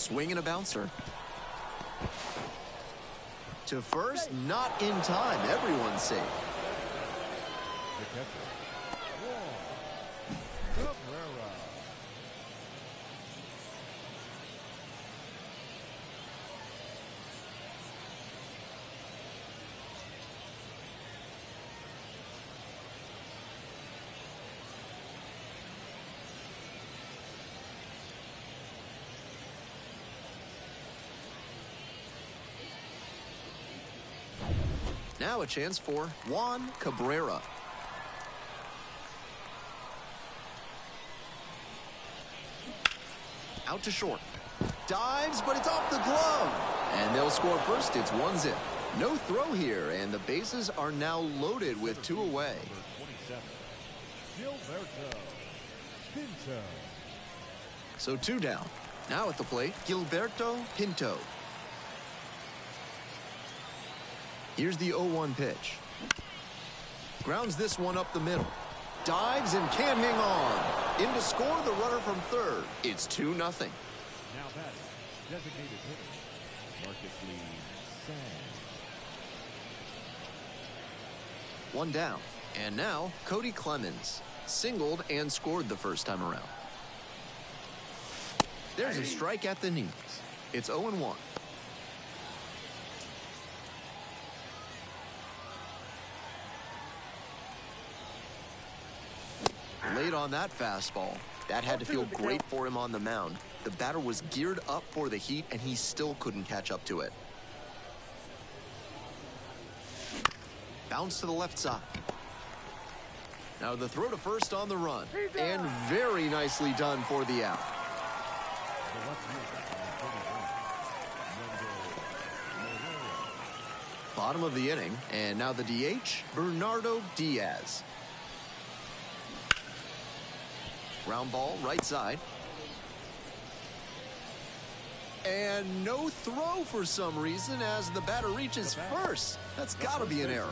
Swing and a bouncer. To first, not in time. Everyone's safe. Now a chance for Juan Cabrera. Out to short. Dives, but it's off the glove. And they'll score first. It's 1-0. No throw here, and the bases are now loaded with 2 away. So 2 down. Now at the plate, Gilberto Pinto. Here's the 0-1 pitch. Grounds this one up the middle. Dives and can't hang on. In to score the runner from third. It's 2-0. Now batting, designated hitter, Marcus Lee Sang. 1 down. And now Cody Clemens. Singled and scored the first time around. There's a strike at the knees. It's 0-1. Late on that fastball. That had to feel great for him on the mound. The batter was geared up for the heat, and he still couldn't catch up to it. Bounce to the left side. Now the throw to first on the run. And very nicely done for the out. Bottom of the inning, and now the DH, Bernardo Diaz. Ground ball, right side. And no throw for some reason as the batter reaches first. That's got to be an error.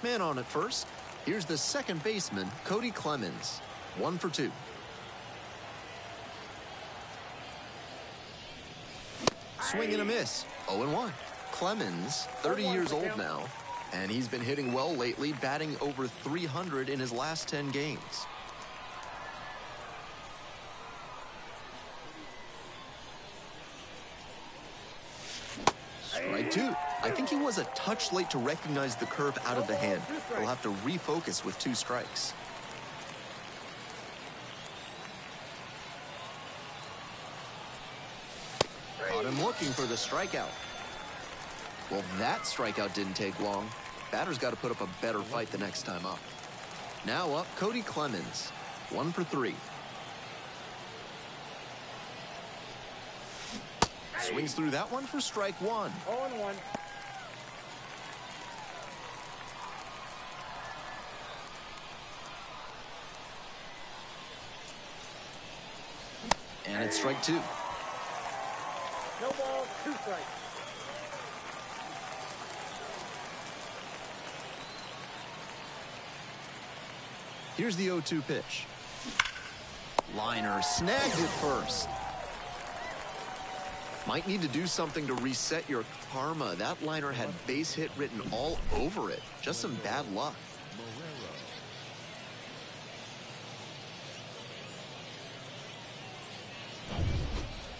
Man on at first. Here's the second baseman, Cody Clemens. 1 for 2. Swing and a miss. 0-1. Clemens, 30 years old now. And he's been hitting well lately, batting over 300 in his last 10 games. Strike 2. I think he was a touch late to recognize the curve out of the hand. He'll have to refocus with 2 strikes. Caught him looking for the strikeout. Well, that strikeout didn't take long. Batter's got to put up a better fight the next time up. Now up, Cody Clemens. 1 for 3. Swings through that one for strike 1. 0-1. And it's strike 2. No ball, 2 strikes. Here's the 0-2 pitch. Liner snagged it first. Might need to do something to reset your karma. That liner had base hit written all over it. Just some bad luck.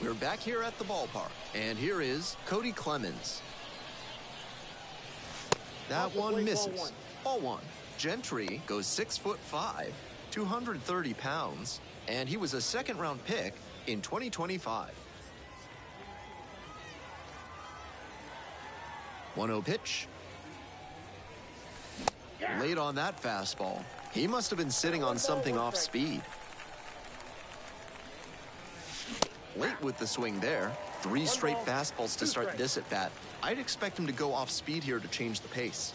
We're back here at the ballpark. And here is Cody Clemens. That one misses. Ball 1. Gentry goes 6'5", 230 pounds, and he was a second-round pick in 2025. 1-0 pitch. Late on that fastball. He must have been sitting on something off speed. Late with the swing there. 3 straight fastballs to start this at bat. I'd expect him to go off speed here to change the pace.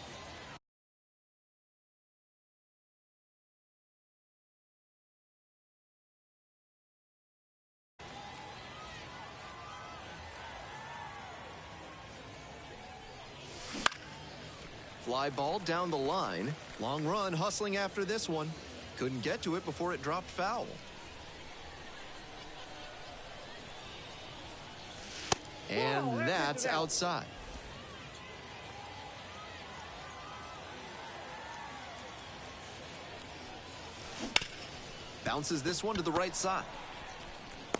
Fly ball down the line. Long run hustling after this one. Couldn't get to it before it dropped foul. And that's outside. Bounces this one to the right side.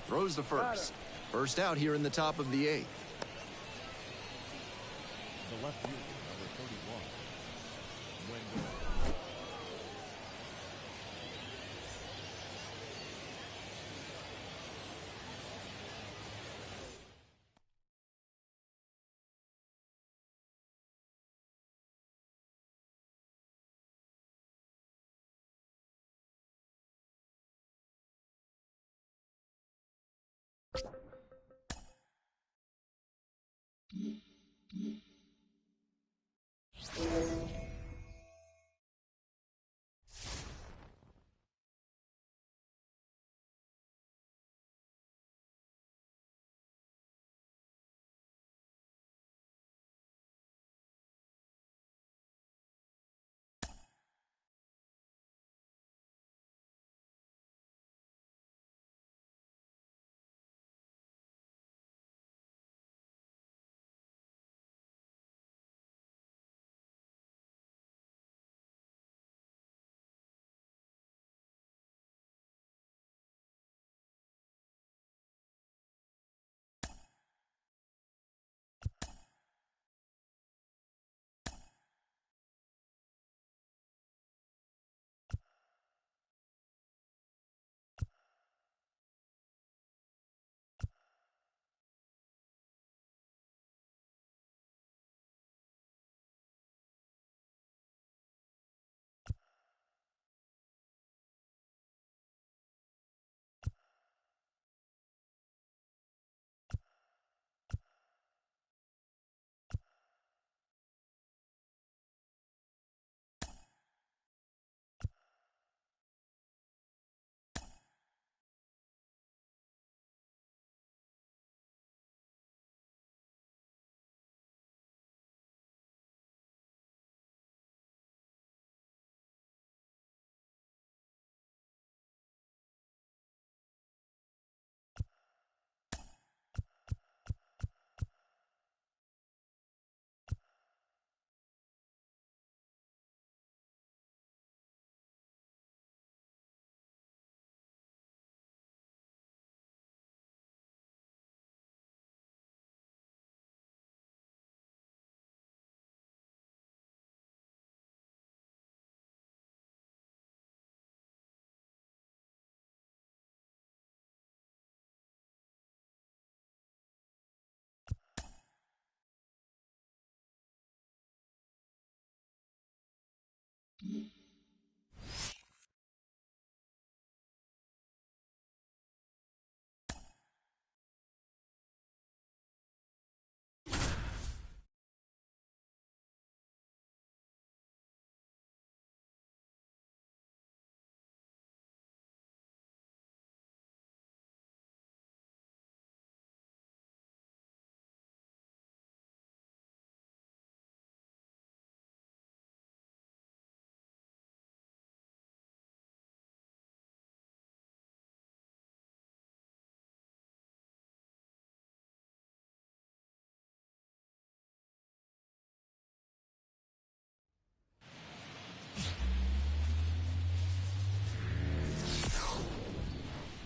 Throws the first. First out here in the top of the 8th. The left fielder, number 31. Wendell.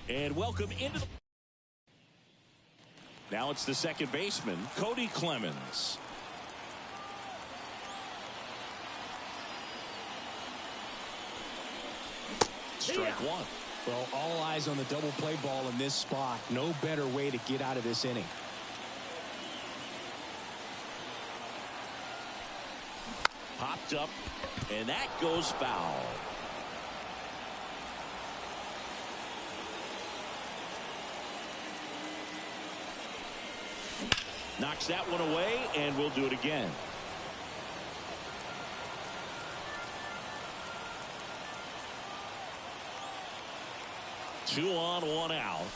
And welcome into the... Now it's the second baseman, Cody Clemens. Strike one. Well, all eyes on the double play ball in this spot. No better way to get out of this inning. Popped up, and that goes foul. Knocks that one away, and we'll do it again. Two on, one out.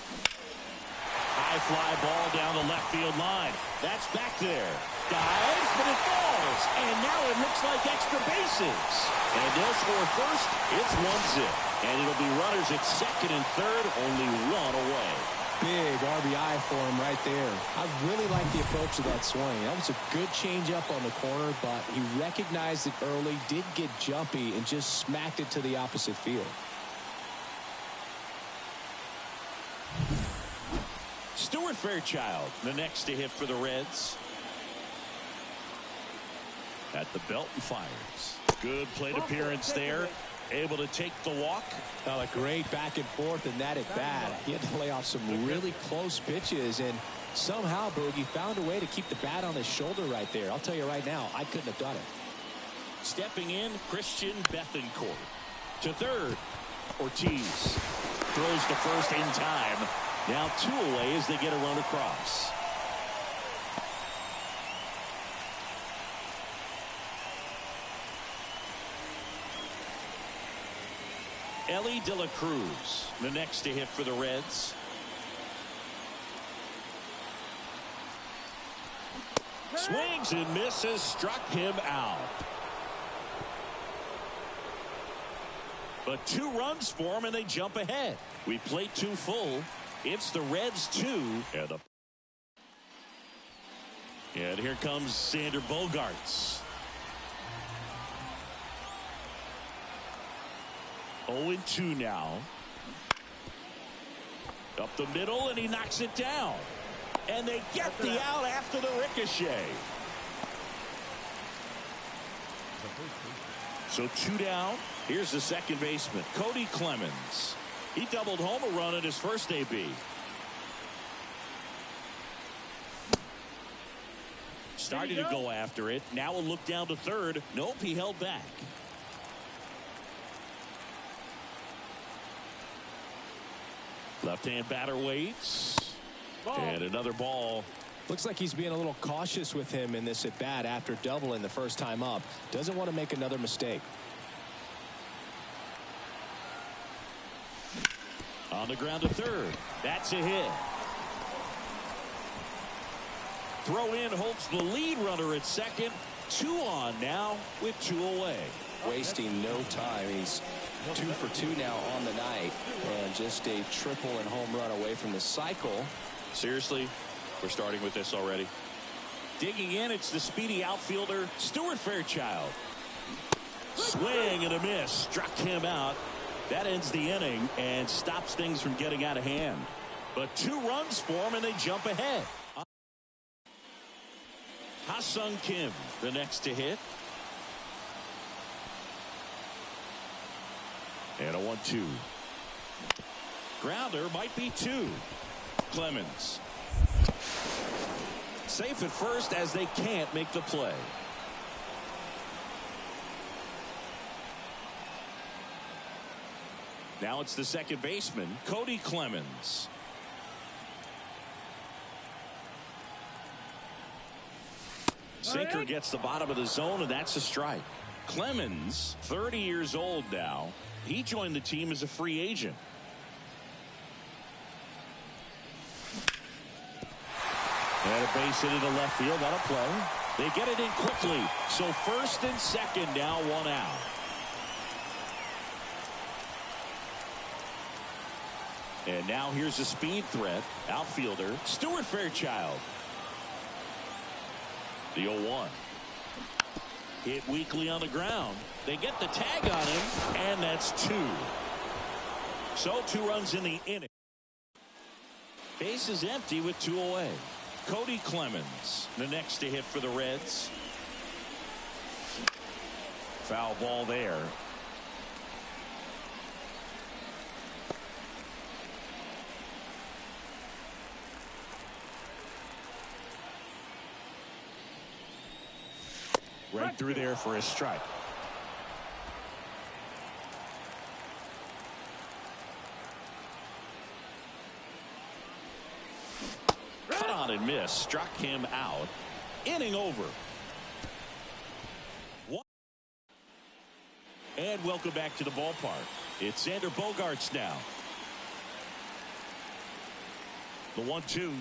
High fly ball down the left field line. That's back there. Dives, but it falls. And now it looks like extra bases. And they'll score first. It's 1-0. And it'll be runners at second and third, only one away. Big RBI for him right there. I really like the approach of that swing. That was a good changeup on the corner, but he recognized it early, did get jumpy, and just smacked it to the opposite field. Stuart Fairchild, the next to hit for the Reds. At the belt and fires. Good plate appearance there. Able to take the walk. A great back and forth in that at bat. He had to lay off some really close pitches, and somehow Boogie found a way to keep the bat on his shoulder right there. I'll tell you right now, I couldn't have done it. Stepping in, Christian Bethancourt. To third, Ortiz throws to first in time. Now 2 away as they get a run across. Ellie De La Cruz, the next to hit for the Reds. Swings and misses, struck him out. But 2 runs for him, and they jump ahead. We play 2 full. It's the Reds 2. And here comes Xander Bogaerts. 0-2 now. Up the middle, and he knocks it down. And they get the out after the ricochet. So 2 down. Here's the second baseman, Cody Clemens. He doubled home a run at his first AB. Started to go after it. Now a look down to third. Nope, he held back. Left-hand batter waits. And another ball. Looks like he's being a little cautious with him in this at bat after doubling the first time up. Doesn't want to make another mistake. On the ground to third. That's a hit. Throw in holds the lead runner at second. 2 on now with 2 away. Wasting no time. He's 2 for 2 now on the night, and just a triple and home run away from the cycle. Seriously, we're starting with this already. Digging in, it's the speedy outfielder Stuart Fairchild. Swing and a miss, struck him out. That ends the inning and stops things from getting out of hand. But 2 runs for him, and they jump ahead. Ha-Sung Kim, the next to hit. And a 1-2. Grounder might be 2. Clemens. Safe at first as they can't make the play. Now it's the second baseman, Cody Clemens. Sinker gets the bottom of the zone, and that's a strike. Clemens, 30 years old now. He joined the team as a free agent. And a base hit into left field. That'll play. They get it in quickly. So first and second now, 1 out. And now here's a speed threat. Outfielder Stuart Fairchild. The 0-1. Hit weakly on the ground. They get the tag on him, and that's 2. So 2 runs in the inning. Base is empty with 2 away. Cody Clemens, the next to hit for the Reds. Foul ball there. Right through there for a strike. Cut on and miss. Struck him out. Inning over. And welcome back to the ballpark. It's Xander Bogaerts now. The 1-2.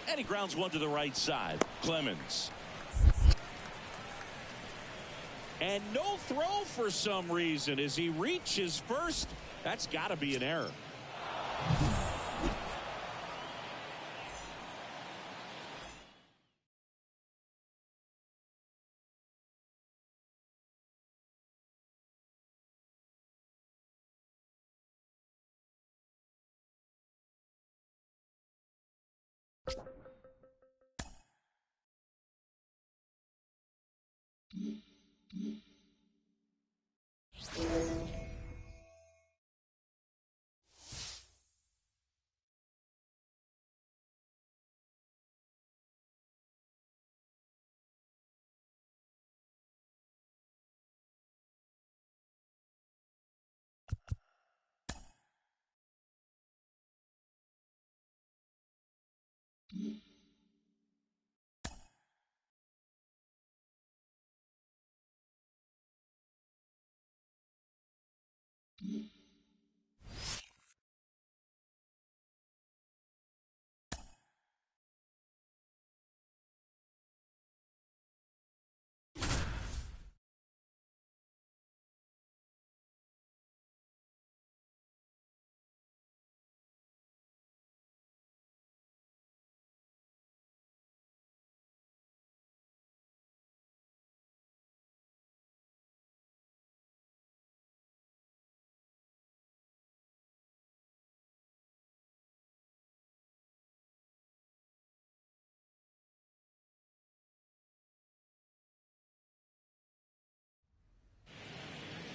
And he grounds one to the right side. Clemens. And no throw for some reason as he reaches first. That's got to be an error.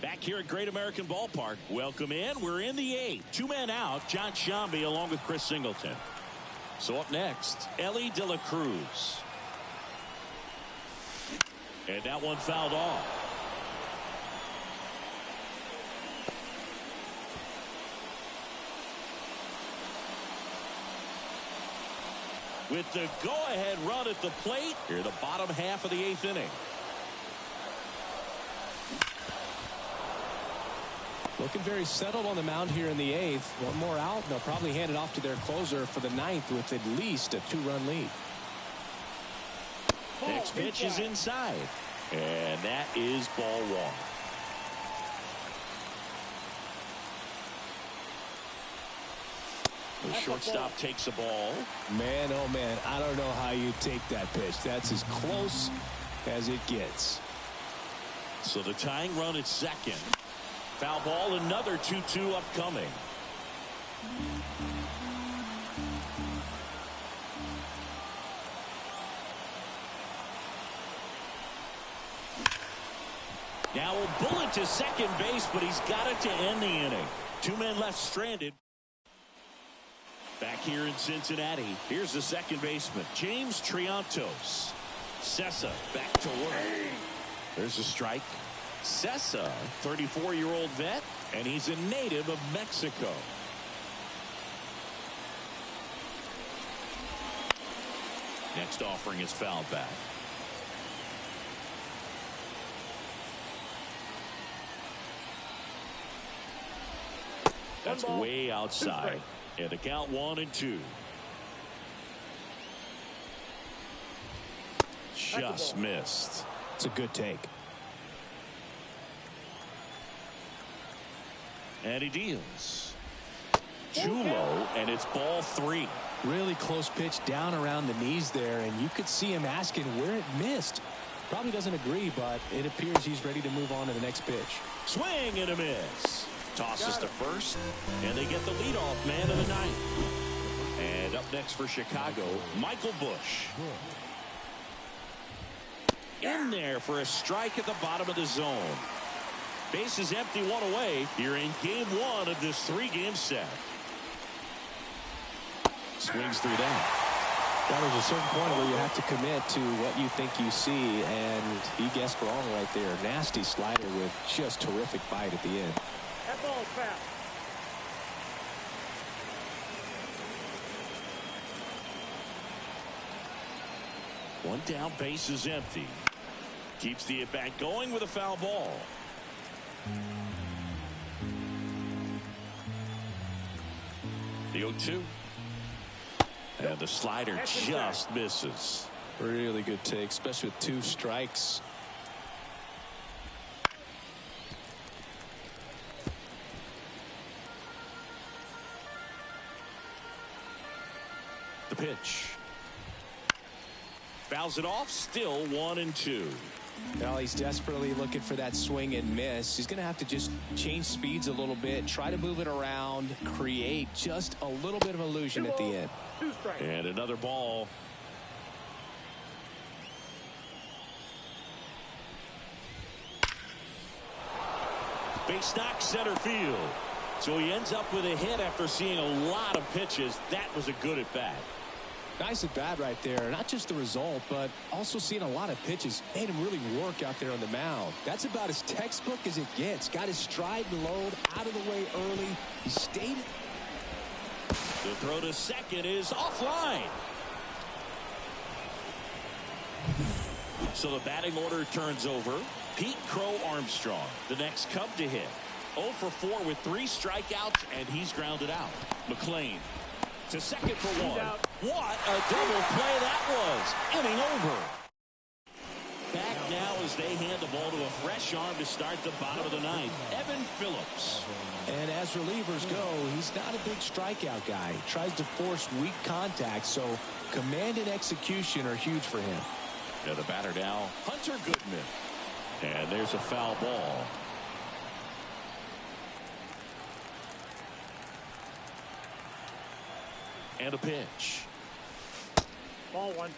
Back here at Great American Ballpark. Welcome in. We're in the eighth. Two men out. John Shambi along with Chris Singleton. So up next, Ellie De La Cruz. And that one fouled off. With the go-ahead run at the plate, here the bottom half of the eighth inning. Looking very settled on the mound here in the eighth. One more out. They'll probably hand it off to their closer for the ninth with at least a 2-run lead. Next pitch is inside. And that is ball one. The shortstop takes the ball. Man, oh man, I don't know how you take that pitch. That's as close as it gets. So the tying run at second. Foul ball, another 2-2 upcoming. Now a bullet to second base, but he's got it to end the inning. Two men left stranded. Back here in Cincinnati, here's the second baseman, James Triantos. Sessa back to work. There's a strike. Sessa, 34-year-old vet, and he's a native of Mexico. Next offering is fouled back. That's way outside. And the count 1-2. Just missed. It's a good take. And he deals. Too low, and it's ball 3. Really close pitch down around the knees there, and you could see him asking where it missed. Probably doesn't agree, but it appears he's ready to move on to the next pitch. Swing and a miss. Tosses to first, and they get the leadoff man of the ninth. And up next for Chicago, Michael Busch. In there for a strike at the bottom of the zone. Base is empty, one away here in game 1 of this 3-game set. Swings through that. There's a certain point where you have to commit to what you think you see, and he guessed wrong right there. Nasty slider with just terrific bite at the end. That ball's foul. One down, base is empty. Keeps the at-bat going with a foul ball. The 0-2. And the slider just misses. Really good take, especially with 2 strikes. The pitch. Fouls it off. Still 1-2. Well, he's desperately looking for that swing and miss. He's going to have to just change speeds a little bit, try to move it around, create just a little bit of illusion at the end. And another ball. Base knock center field. So he ends up with a hit after seeing a lot of pitches. That was a good at bat. Nice at bat right there. Not just the result, but also seeing a lot of pitches. Made him really work out there on the mound. That's about as textbook as it gets. Got his stride and load out of the way early. He stayed. The throw to second is offline. So the batting order turns over. Pete Crow Armstrong, the next Cub to hit. 0 for 4 with 3 strikeouts, and he's grounded out. McLean to second for 1. What a double play that was. Inning over. Back now as they hand the ball to a fresh arm to start the bottom of the ninth. Evan Phillips. And as relievers go, he's not a big strikeout guy. He tries to force weak contact, so command and execution are huge for him. Now the batter now, Hunter Goodman. And there's a foul ball. And a pitch. Ball 1.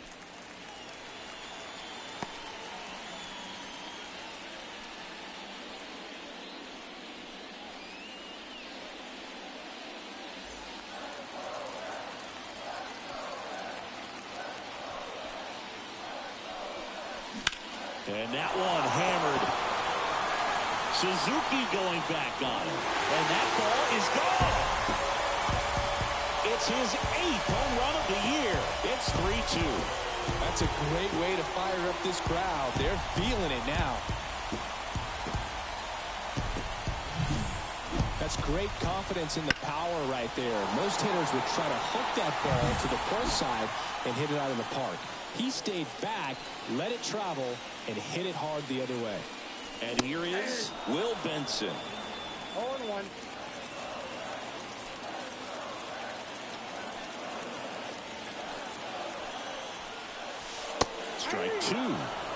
And that one hammered. Suzuki going back on it. And that ball is gone. It's his 8th home run of the year. It's 3-2. That's a great way to fire up this crowd. They're feeling it now. That's great confidence in the power right there. Most hitters would try to hook that ball to the pull side and hit it out of the park. He stayed back, let it travel, and hit it hard the other way. And here is Will Benson. 0-1. Strike 2.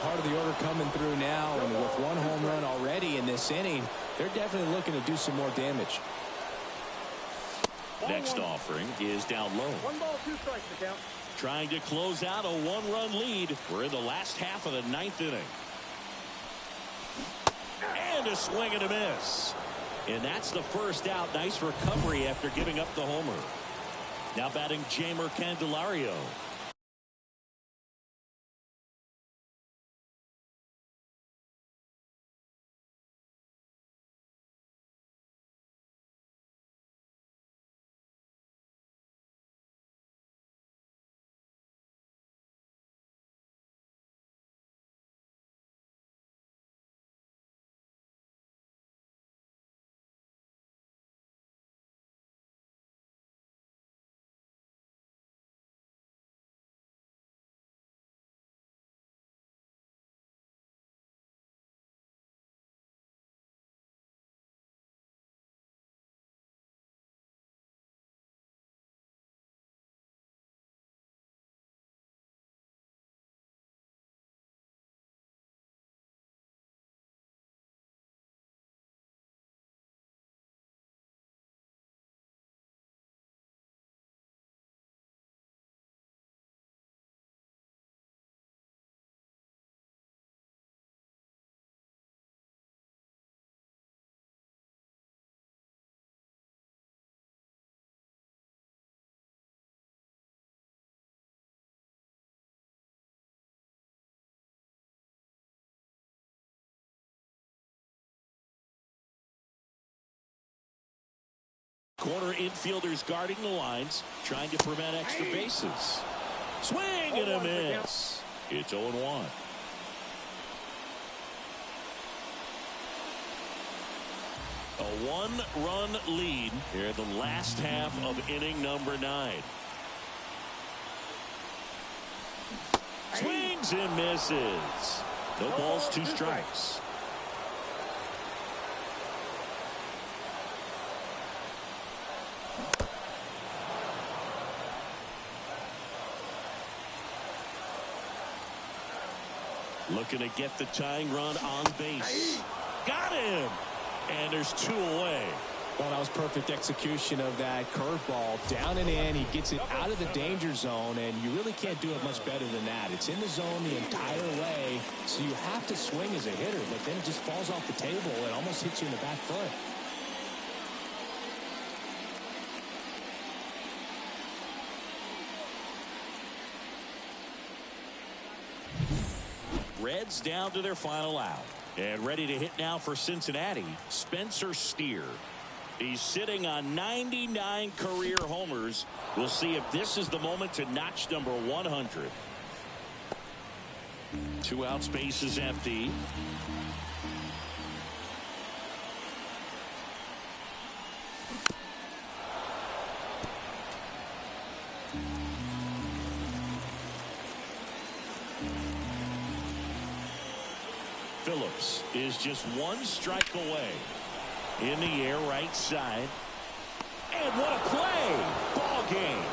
Part of the order coming through now, and with 1 home run already in this inning, they're definitely looking to do some more damage. Next offering is down low. 1 ball, 2 strikes to count. Trying to close out a 1-run lead. We're in the last half of the 9th inning. And a swing and a miss. And that's the first out. Nice recovery after giving up the homer. Now batting Jamer Candelario. Corner infielders guarding the lines, trying to prevent extra bases. Swing and a miss. It's 0-1. A 1-run lead here in the last half of inning number 9. Swings and misses. No balls, 2 strikes. Looking to get the tying run on base. Got him. And there's 2 away. Well, that was perfect execution of that curveball. Down and in, he gets it out of the danger zone, and you really can't do it much better than that. It's in the zone the entire way, so you have to swing as a hitter, but then it just falls off the table and almost hits you in the back foot. Reds down to their final out. And ready to hit now for Cincinnati, Spencer Steer. He's sitting on 99 career homers. We'll see if this is the moment to notch number 100. 2 outs, base is empty. Phillips is just 1 strike away. In the air, right side. And what a play! Ball game.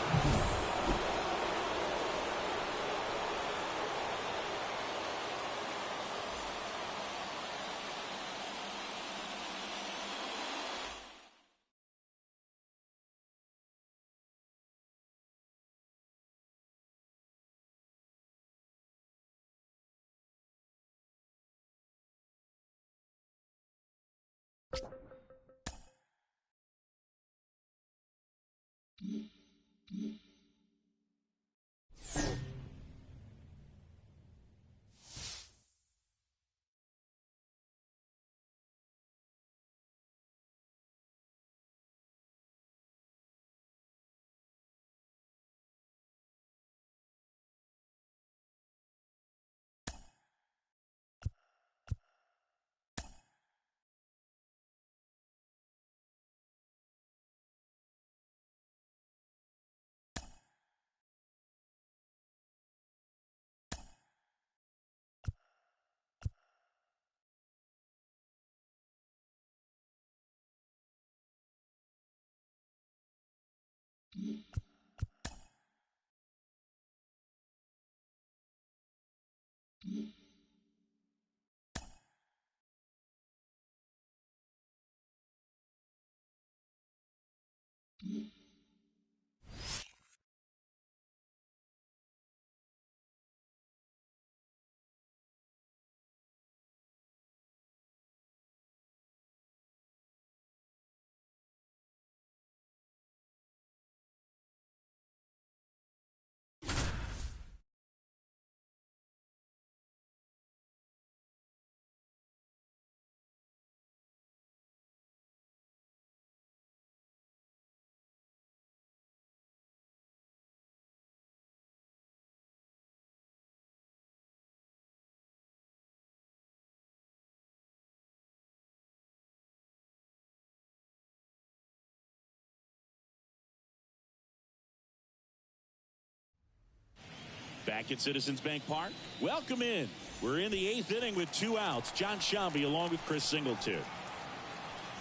Back at Citizens Bank Park. Welcome in. We're in the 8th inning with 2 outs. John Shambi along with Chris Singleton.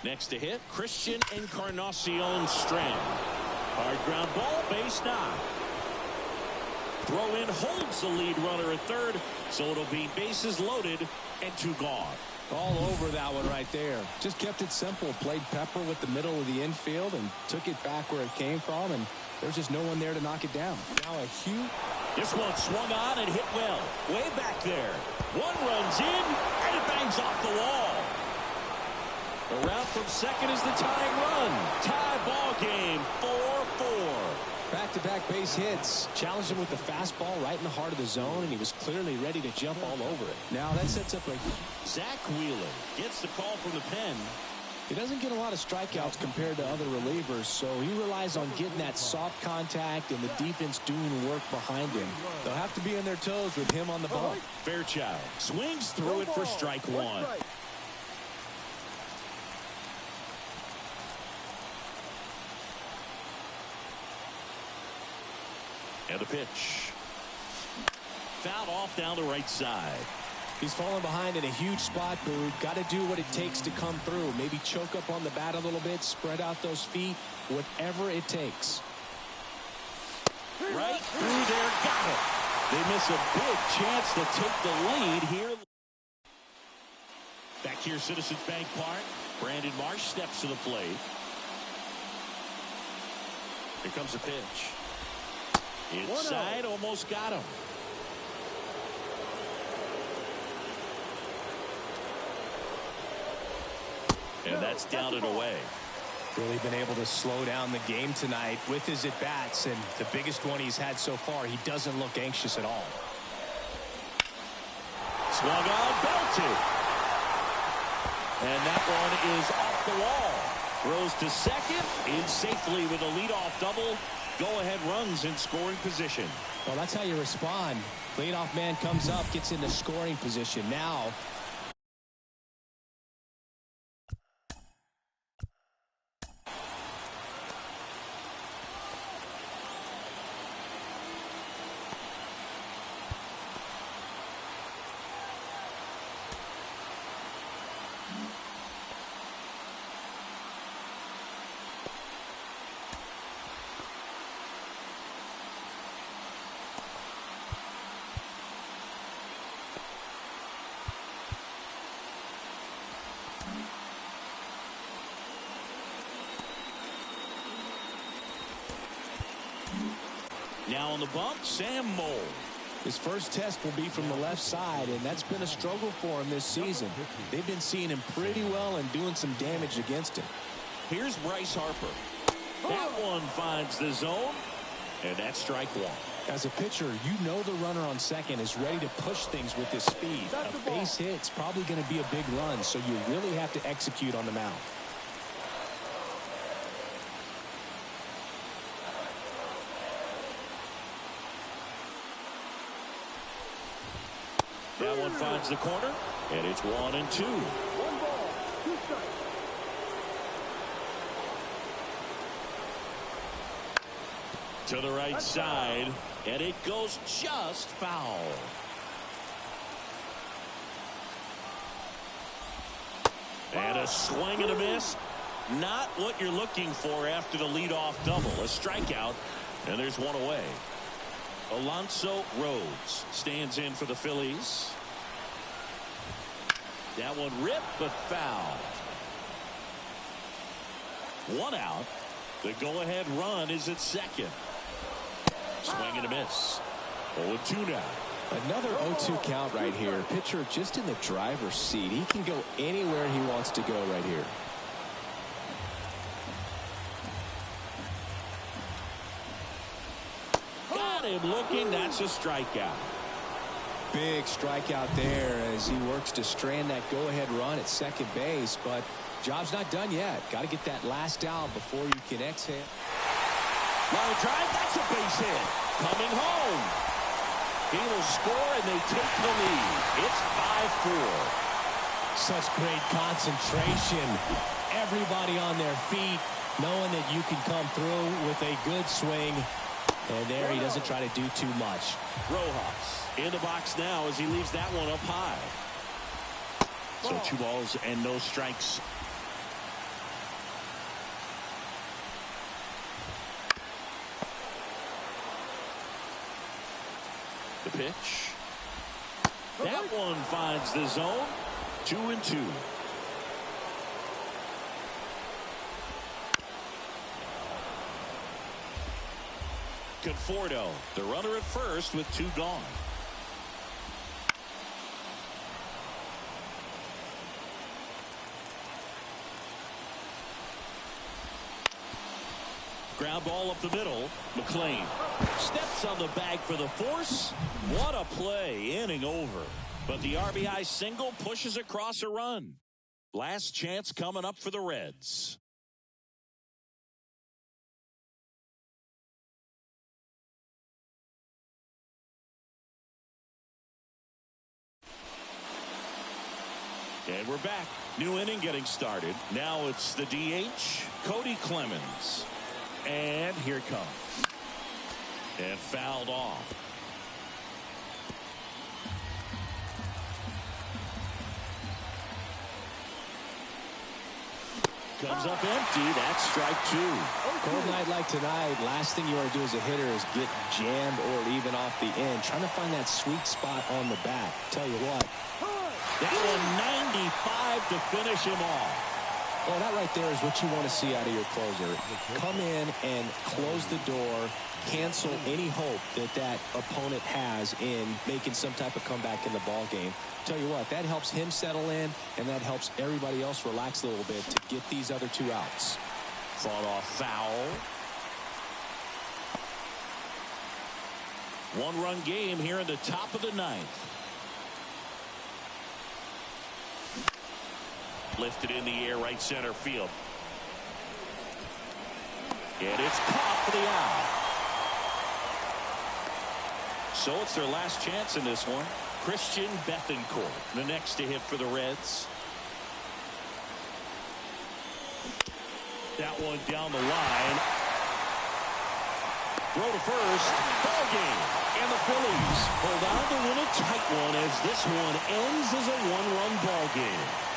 Next to hit, Christian Encarnacion Strand. Hard ground ball, base knock. Throw in holds the lead runner at third, so it'll be bases loaded and 2 gone. All over that one right there. Just kept it simple. Played pepper with the middle of the infield and took it back where it came from, and there's just no one there to knock it down. Now a huge... This one swung on and hit well. Way back there. 1 runs in, and it bangs off the wall. Around from second is the tying run. Tie ball game, 4-4. Back-to-back base hits. Challenged him with the fastball right in the heart of the zone, and he was clearly ready to jump all over it. Now that sets up a... Zach Wheeler gets the call from the pen. He doesn't get a lot of strikeouts compared to other relievers, so he relies on getting that soft contact and the defense doing work behind him. They'll have to be on their toes with him on the bump. Fairchild swings through it for strike 1. And a pitch. Fouled off down the right side. He's falling behind in a huge spot, Boog. Got to do what it takes to come through. Maybe choke up on the bat a little bit, spread out those feet, whatever it takes. Right through there, got it. They miss a big chance to take the lead here. Back here, Citizens Bank Park. Brandon Marsh steps to the plate. Here comes a pitch. Inside, almost got him. And that's down and away. Really been able to slow down the game tonight with his at-bats, and the biggest one he's had so far, he doesn't look anxious at all. Swung on, belted. And that one is off the wall. Throws to second, in safely with a leadoff double. Go-ahead runs in scoring position. Well, that's how you respond. Leadoff man comes up, gets into scoring position. Now, now on the bump, Sam Moll. his first test will be from the left side, and that's been a struggle for him this season. They've been seeing him pretty well and doing some damage against him. Here's Bryce Harper. That one finds the zone, and that's strike one. As a pitcher, you know the runner on second is ready to push things with his speed. A base hit's probably going to be a big run, so you really have to execute on the mound. That one finds the corner, and it's 1-2. 1 ball, 2 strikes. To the right side, and it goes just foul. And a swing and a miss. Not what you're looking for after the leadoff double. A strikeout, and there's one away. Alonso Rhodes stands in for the Phillies. That one ripped, but foul. 1 out. The go-ahead run is at second. Swing and a miss. 0-2 now. Another 0-2 count right here. Pitcher just in the driver's seat. He can go anywhere he wants to go right here. Got him looking. That's a strikeout. Big strikeout there as he works to strand that go-ahead run at second base, but job's not done yet. Got to get that last out before you can exhale. Line drive, that's a base hit. Coming home. He will score, and they take the lead. It's 5-4. Such great concentration. Everybody on their feet, knowing that you can come through with a good swing. And there he doesn't try to do too much. Rojas in the box now as he leaves that one up high. So 2 balls and no strikes. The pitch. That one finds the zone. 2-2. Conforto, the runner at first with 2 gone. Ground ball up the middle. McLean steps on the bag for the force. What a play. Inning over. But the RBI single pushes across a run. Last chance coming up for the Reds. And we're back. New inning getting started. Now it's the DH, Cody Clemens. And here it comes. And fouled off. Comes up empty. That's strike two. Cold night like tonight, last thing you want to do as a hitter is get jammed or even off the end. Trying to find that sweet spot on the bat. Tell you what. That one 95 to finish him off. Well, that right there is what you want to see out of your closer. Come in and close the door, cancel any hope that that opponent has in making some type of comeback in the ball game. Tell you what, that helps him settle in, and that helps everybody else relax a little bit to get these other two outs. Fought off foul. One-run game here in the top of the ninth. Lifted in the air, right center field. And it's caught for the out. So it's their last chance in this one. Christian Bethancourt, the next to hit for the Reds. That one down the line. Throw to first. Ball game. And the Phillies hold on to win a tight one as this one ends as a one-run ball game.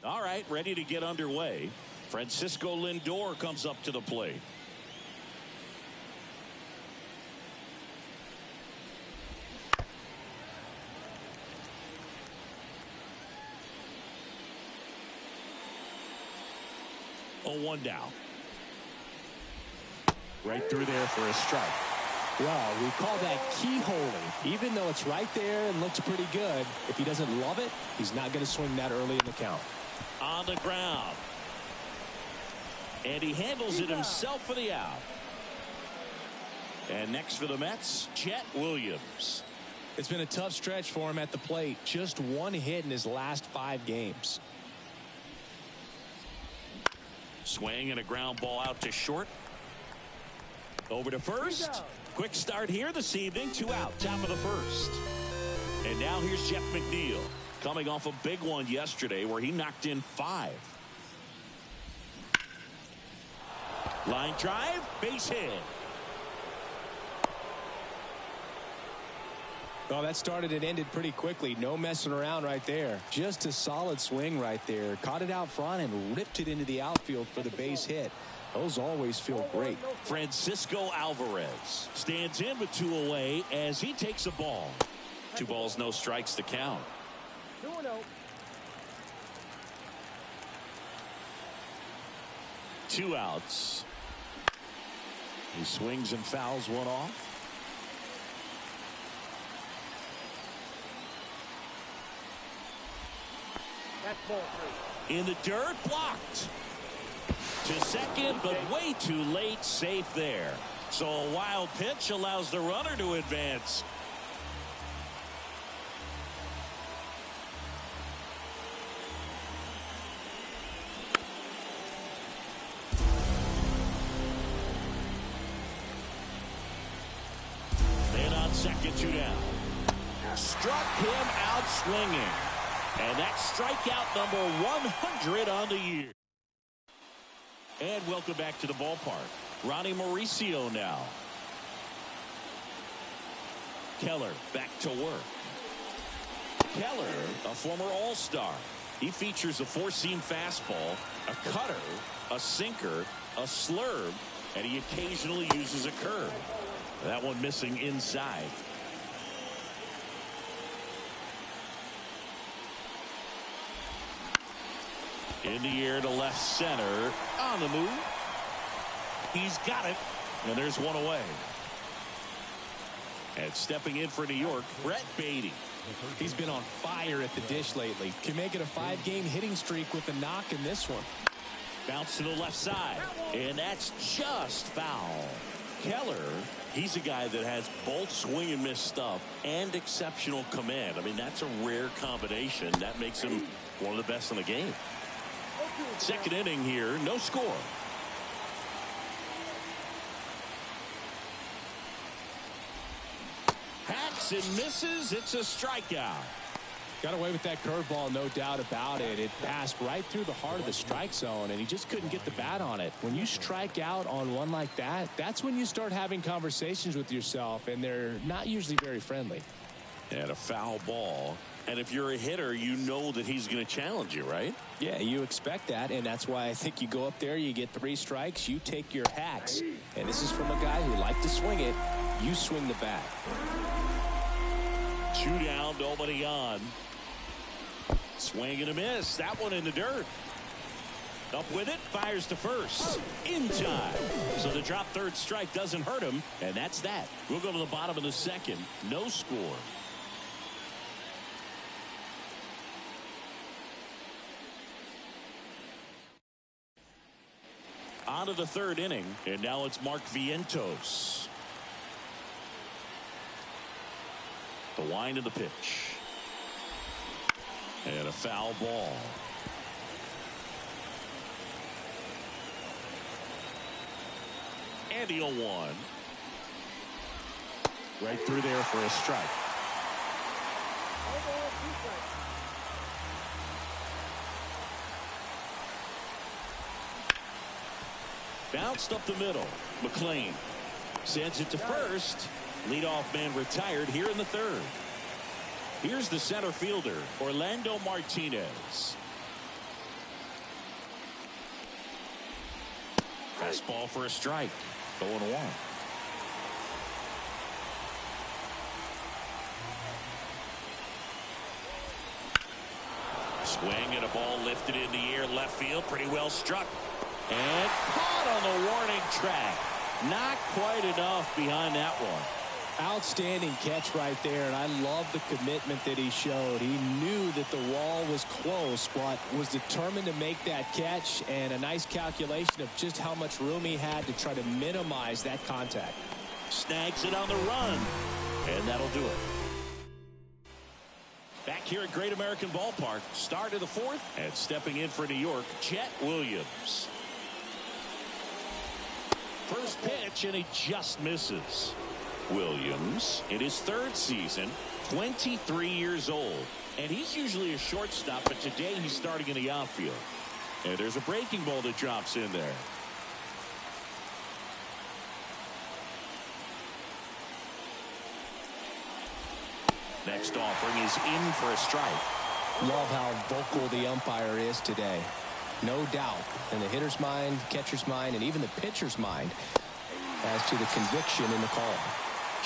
All right, ready to get underway. Francisco Lindor comes up to the plate. Oh, one down. Right through there for a strike. Well, we call that keyholing. Even though it's right there and looks pretty good, if he doesn't love it, he's not going to swing that early in the count. On the ground. And he handles it himself for the out. And next for the Mets, Chet Williams. It's been a tough stretch for him at the plate. Just one hit in his last 5 games. Swing and a ground ball out to short. Over to first. Quick start here this evening. 2 out, top of the first. And now here's Jeff McNeil, coming off a big one yesterday where he knocked in 5. Line drive, base hit. Well, that started and ended pretty quickly. No messing around right there. Just a solid swing right there. Caught it out front and ripped it into the outfield for the base hit. Those always feel great. Francisco Alvarez stands in with 2 away as he takes a ball. 2 balls, no strikes to count. 2-0. 2 outs. He swings and fouls one off. That's ball 3. In the dirt, blocked. To second, but way too late, safe there. So a wild pitch allows the runner to advance. Man on second, 2 down. Struck him out swinging. And that's strikeout number 100 on the year. And welcome back to the ballpark. Ronnie Mauricio now. Keller back to work. Keller, a former All-Star. He features a 4-seam fastball, a cutter, a sinker, a slurve, and he occasionally uses a curve. That one missing inside. In the air to left center. On the move. He's got it. And there's one away. And stepping in for New York, Brett Beatty. He's been on fire at the dish lately. Can make it a 5-game hitting streak with a knock in this one. Bounce to the left side. And that's just foul. Keller, he's a guy that has both swing and miss stuff and exceptional command. I mean, that's a rare combination. That makes him one of the best in the game. Second inning here, no score. Hacks and misses. It's a strikeout. Got away with that curveball, no doubt about it. It passed right through the heart of the strike zone, and he just couldn't get the bat on it. When you strike out on one like that, that's when you start having conversations with yourself, and they're not usually very friendly. And a foul ball. And if you're a hitter, you know that he's going to challenge you, right? Yeah, you expect that, and that's why I think you go up there, you get 3 strikes, you take your hacks. And this is from a guy who liked to swing it. You swing the bat. 2 down, nobody on. Swing and a miss. That one in the dirt. Up with it, fires to first. In time. So the drop third strike doesn't hurt him, and that's that. We'll go to the bottom of the second. No score. On to the third inning, and now it's Mark Vientos. The wind of the pitch. And a foul ball. And the 0-1. Right through there for a strike. 1 ball, 2 strikes. Bounced up the middle. McLean sends it to first. Leadoff man retired here in the third. Here's the center fielder, Orlando Martinez. Fastball for a strike. 0-1. Swing and a ball lifted in the air left field. Pretty well struck. And caught on the warning track. Not quite enough behind that one. Outstanding catch right there, and I love the commitment that he showed. He knew that the wall was close, but was determined to make that catch, and a nice calculation of just how much room he had to try to minimize that contact. Snags it on the run, and that'll do it. Back here at Great American Ballpark, start of the fourth, and stepping in for New York, Chet Williams. First pitch, and he just misses. Williams, in his third season, 23 years old. And he's usually a shortstop, but today he's starting in the outfield. And there's a breaking ball that drops in there. Next offering is in for a strike. Love how vocal the umpire is today. No doubt in the hitter's mind, catcher's mind, and even the pitcher's mind as to the conviction in the call.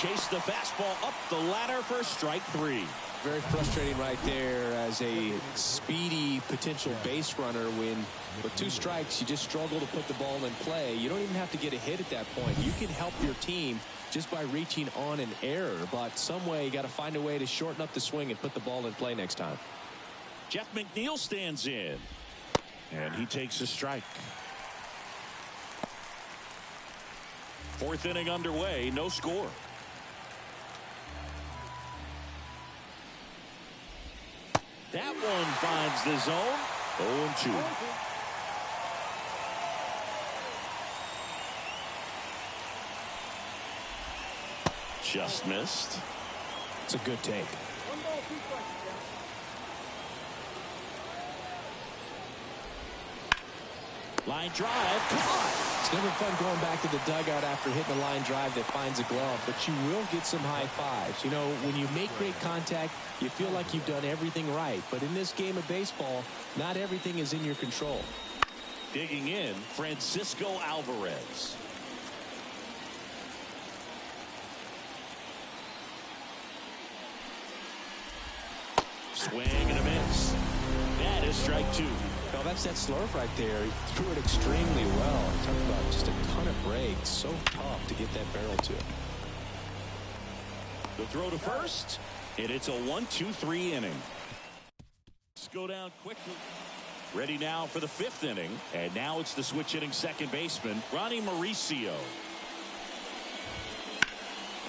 Chase the fastball up the ladder for strike three. Very frustrating right there as a speedy potential base runner when with 2 strikes you just struggle to put the ball in play. You don't even have to get a hit at that point. You can help your team just by reaching on an error, but some way you got to find a way to shorten up the swing and put the ball in play next time. Jeff McNeil stands in, and he takes a strike. Fourth inning underway, no score. That one finds the zone. 0-2. Just missed. It's a good take. 1 ball, 2 strikes, Jeff. Line drive, caught. It's never fun going back to the dugout after hitting a line drive that finds a glove, but you will get some high fives. You know, when you make great contact, you feel like you've done everything right. But in this game of baseball, not everything is in your control. Digging in, Francisco Alvarez. Swing and a miss. That is strike 2. Well, that's that slurve right there. He threw it extremely well. Talk about just a ton of breaks. So tough to get that barrel to. The throw to first, and it's a 1-2-3 inning. Let's go down quickly. Ready now for the 5th inning, and now it's the switch hitting second baseman, Ronnie Mauricio.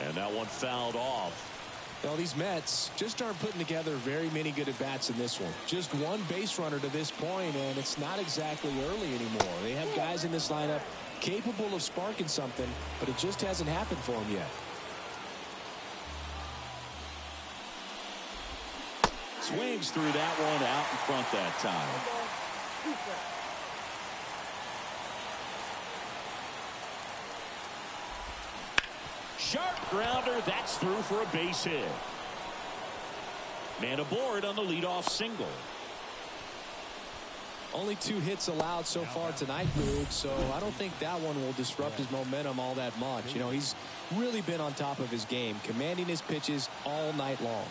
And that one fouled off. Well, these Mets just aren't putting together very many good at-bats in this one. Just one base runner to this point, and it's not exactly early anymore. They have guys in this lineup capable of sparking something, but it just hasn't happened for them yet. Swings through that one out in front that time. 1 ball, 2 strikes. Sharp grounder, that's through for a base hit. Man aboard on the leadoff single. Only 2 hits allowed so far tonight, Boog, so I don't think that one will disrupt his momentum all that much. You know, he's really been on top of his game, commanding his pitches all night long.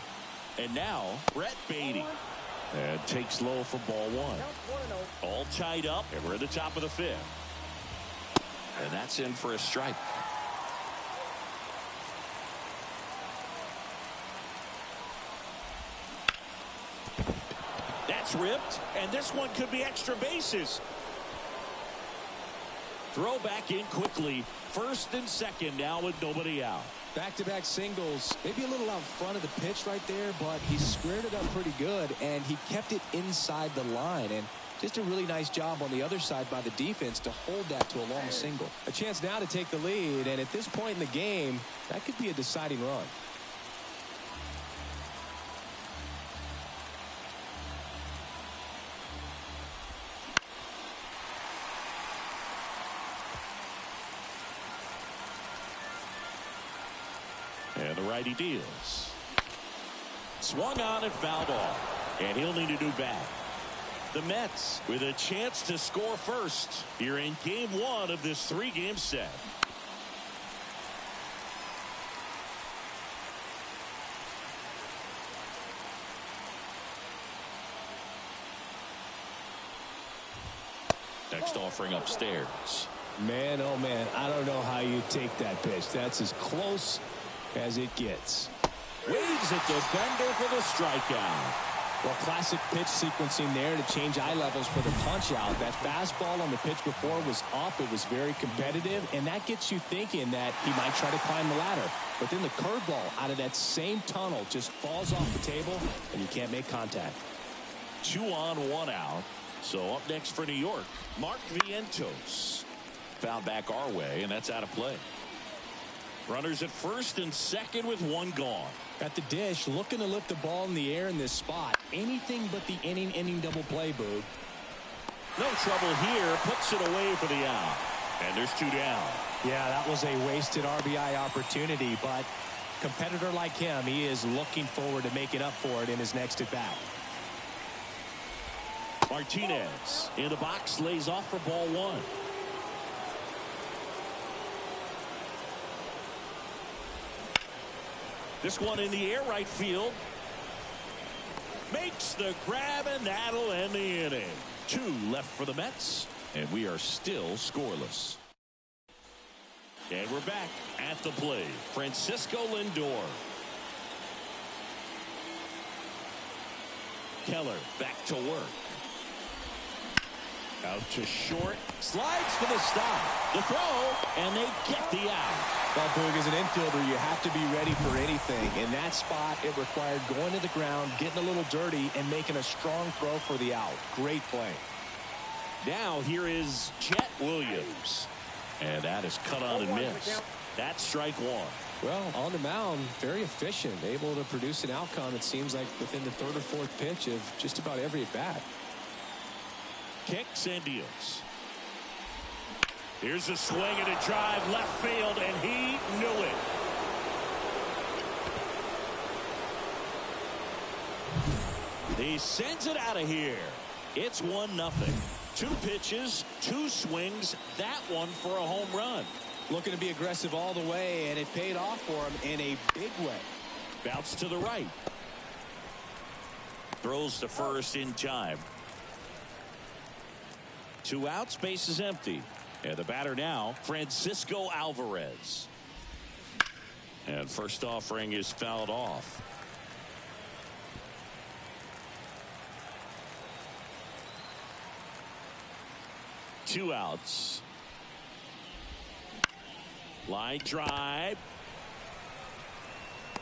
And now, Brett Beatty. And takes low for ball 1. Count 1-0. All tied up, and we're at the top of the 5th. And that's in for a strike. That's ripped, and this one could be extra bases. Throw back in quickly. First and second now with nobody out. Back-to-back singles, maybe a little out front of the pitch right there, but he squared it up pretty good, and he kept it inside the line. And just a really nice job on the other side by the defense to hold that to a long single. A chance now to take the lead, and at this point in the game, that could be a deciding run. And the righty deals. Swung on and fouled off. And he'll need a new bat. The Mets with a chance to score first here in game 1 of this 3-game set. Next offering upstairs. Man, oh man, I don't know how you take that pitch. That's as close as it gets. Waves it to Bender for the strikeout. Well, classic pitch sequencing there to change eye levels for the punch out. That fastball on the pitch before was up. It was very competitive, and that gets you thinking that he might try to climb the ladder. But then the curveball out of that same tunnel just falls off the table, and you can't make contact. 2 on, 1 out. So up next for New York, Mark Vientos. Foul back our way, and that's out of play. Runners at first and second with 1 gone. At the dish, looking to lift the ball in the air in this spot. Anything but the inning double play, Boog. No trouble here. Puts it away for the out. And there's 2 down. Yeah, that was a wasted RBI opportunity, but competitor like him, he is looking forward to making up for it in his next at-bat. Martinez in the box, lays off for ball 1. This one in the air, right field. Makes the grab, and that'll end the inning. 2 left for the Mets, and we are still scoreless. And we're back at the plate. Francisco Lindor. Keller back to work. Out to short. Slides for the stop. The throw, and they get the out. Well, Boog, as an infielder, you have to be ready for anything. In that spot, it required going to the ground, getting a little dirty, and making a strong throw for the out. Great play. Now here is Jet Williams. And that is cut on and missed. That's strike 1. Well, on the mound, very efficient. Able to produce an outcome, it seems like, within the 3rd or 4th pitch of just about every at-bat. Kicks and deals. Here's a swing and a drive left field, and he knew it. He sends it out of here. It's 1-0. 2 pitches, 2 swings, that one for a home run. Looking to be aggressive all the way, and it paid off for him in a big way. Bounce to the right. Throws to first in time. 2 outs, base is empty. And the batter now, Francisco Alvarez. And first offering is fouled off. Two outs. Line drive.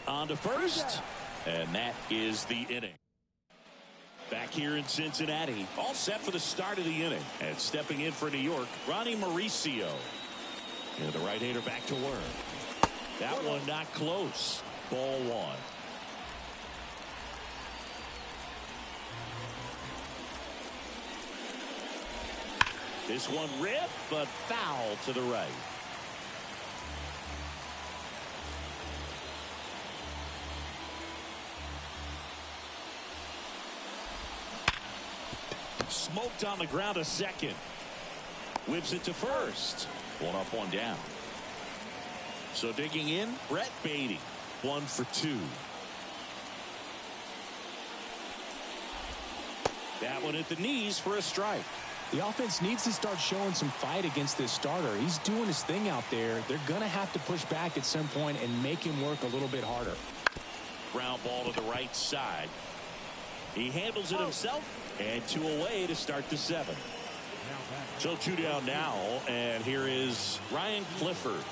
On to first. And that is the inning. Back here in Cincinnati, all set for the start of the inning. And stepping in for New York, Ronnie Mauricio. And the right-hander back to work. That one not close. Ball 1. This one ripped, but foul to the right. Smoked on the ground a second. Whips it to first. 1 up, 1 down. So digging in, Brett Beatty. 1 for 2. That one at the knees for a strike. The offense needs to start showing some fight against this starter. He's doing his thing out there. They're going to have to push back at some point and make him work a little bit harder. Ground ball to the right side. He handles it himself, and 2 away to start the 7th. So 2 down now, and here is Ryan Clifford.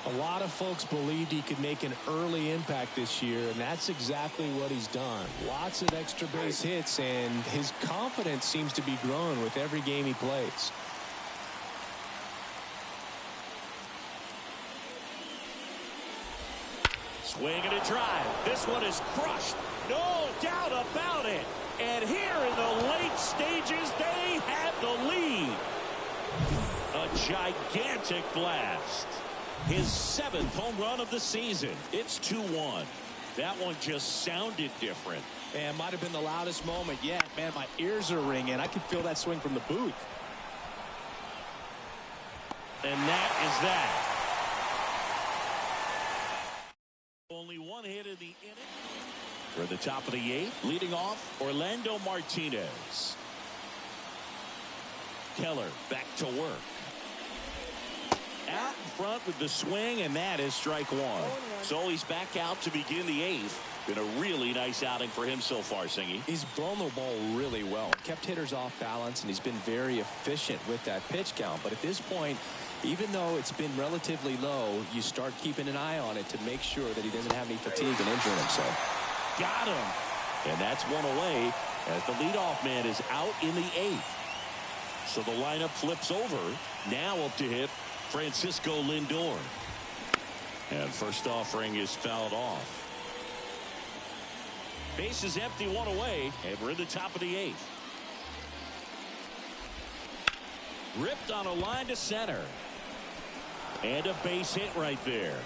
A lot of folks believed he could make an early impact this year, and that's exactly what he's done. Lots of extra base hits, and his confidence seems to be growing with every game he plays. Swing and a drive. This one is crushed. No doubt about it. And here in the late stages, they have the lead. A gigantic blast. His 7th home run of the season. It's 2-1. That one just sounded different. Man, might have been the loudest moment yet. Man, my ears are ringing. I can feel that swing from the booth. And that is that. Only 1 hit in the inning. We're at the top of the 8th. Leading off, Orlando Martinez. Keller back to work. Out in front with the swing, and that is strike one. So he's back out to begin the eighth. Been a really nice outing for him so far, Singy. He's blown the ball really well. Kept hitters off balance, and he's been very efficient with that pitch count. But at this point, even though it's been relatively low, you start keeping an eye on it to make sure that he doesn't have any fatigue and injuring himself. Got him. And that's one away as the leadoff man is out in the eighth. So the lineup flips over. Now up to hit Francisco Lindor. And first offering is fouled off. Base is empty, one away, and we're in the top of the eighth. Ripped on a line to center. And a base hit right there.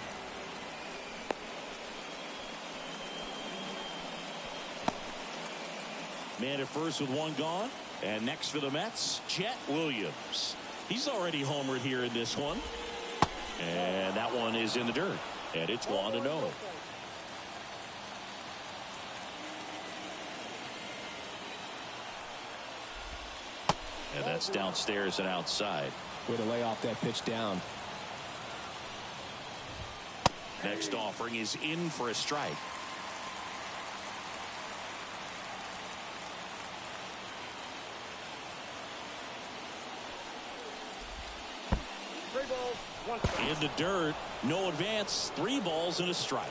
Man at first with one gone. And next for the Mets, Chet Williams. He's already homered here in this one. And that one is in the dirt. And it's 1-0. And that's downstairs and outside. Way to lay off that pitch down. Next offering is in for a strike. In the dirt, no advance, 3 balls and a strike.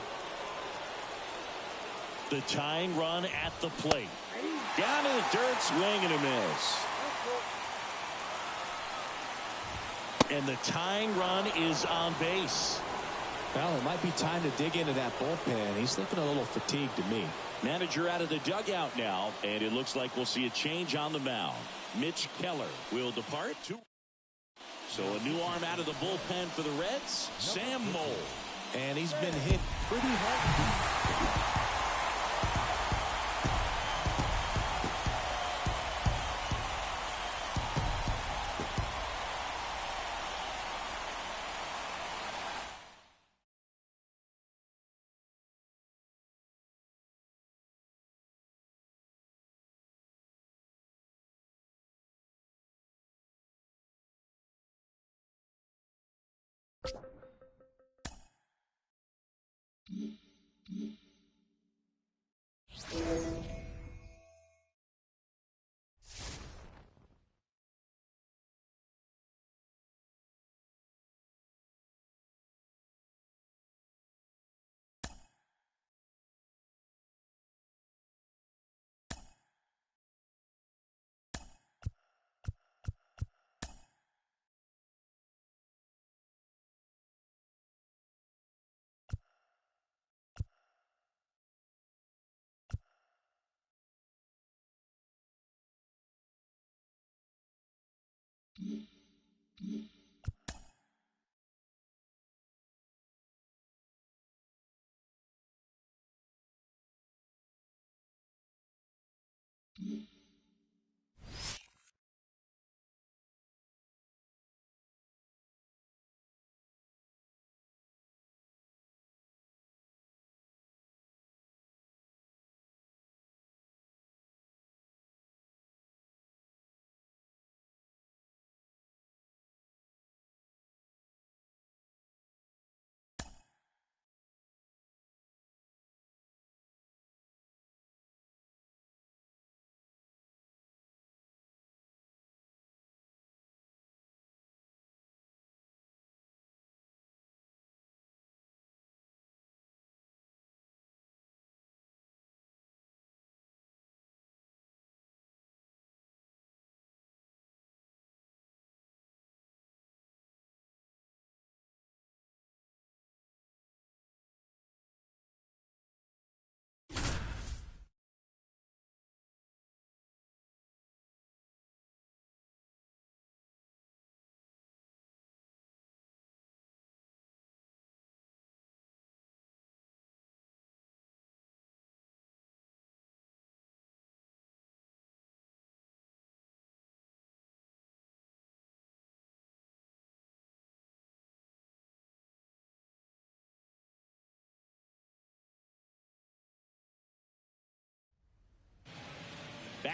The tying run at the plate. Down in the dirt, swing and a miss. And the tying run is on base. Well, it might be time to dig into that bullpen. He's looking a little fatigued to me. Manager out of the dugout now, and it looks like we'll see a change on the mound. Mitch Keller will depart. So a new arm out of the bullpen for the Reds, Sam Moll. And he's been hit pretty hard.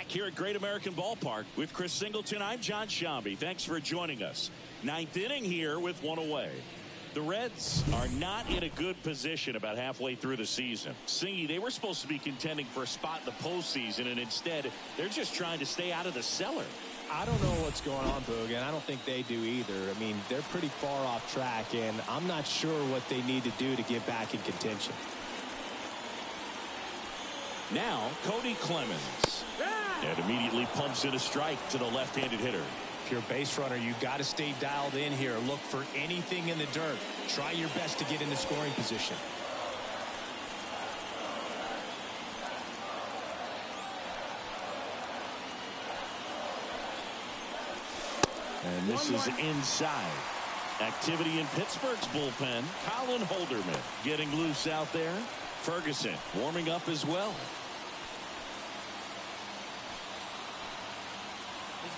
Back here at Great American Ballpark with Chris Singleton, I'm John Shambi. Thanks for joining us. Ninth inning here with one away. The Reds are not in a good position about halfway through the season. Singy, they were supposed to be contending for a spot in the postseason, and instead, they're just trying to stay out of the cellar. I don't know what's going on, Boog, and I don't think they do either. I mean, they're pretty far off track, and I'm not sure what they need to do to get back in contention. Now, Cody Clemens. And immediately pumps in a strike to the left-handed hitter. If you're a base runner, you got to stay dialed in here. Look for anything in the dirt. Try your best to get into scoring position. And this is inside. Activity in Pittsburgh's bullpen. Colin Holderman getting loose out there. Ferguson warming up as well.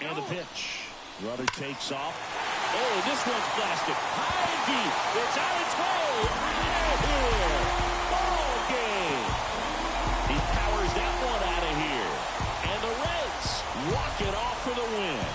And the pitch. Rudder takes off. Oh, this one's blasted. High and deep. It's on its way. Out of here. Ball game. He powers that one out of here. And the Reds walk it off for the win.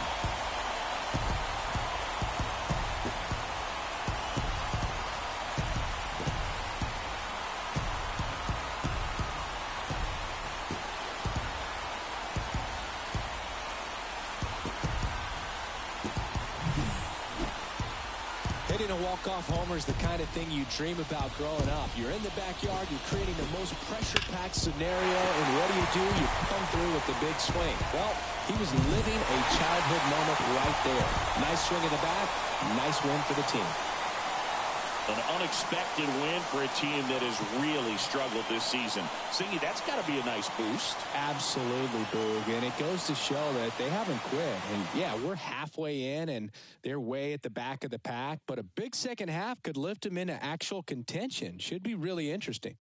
Hitting a walk-off homer is the kind of thing you dream about growing up. You're in the backyard, you're creating the most pressure-packed scenario, and what do? You come through with the big swing. Well, he was living a childhood moment right there. Nice swing in the bat, nice win for the team. An unexpected win for a team that has really struggled this season. Singy, that's got to be a nice boost. Absolutely, Boog. And it goes to show that they haven't quit. And, yeah, we're halfway in, and they're way at the back of the pack. But a big second half could lift them into actual contention. Should be really interesting.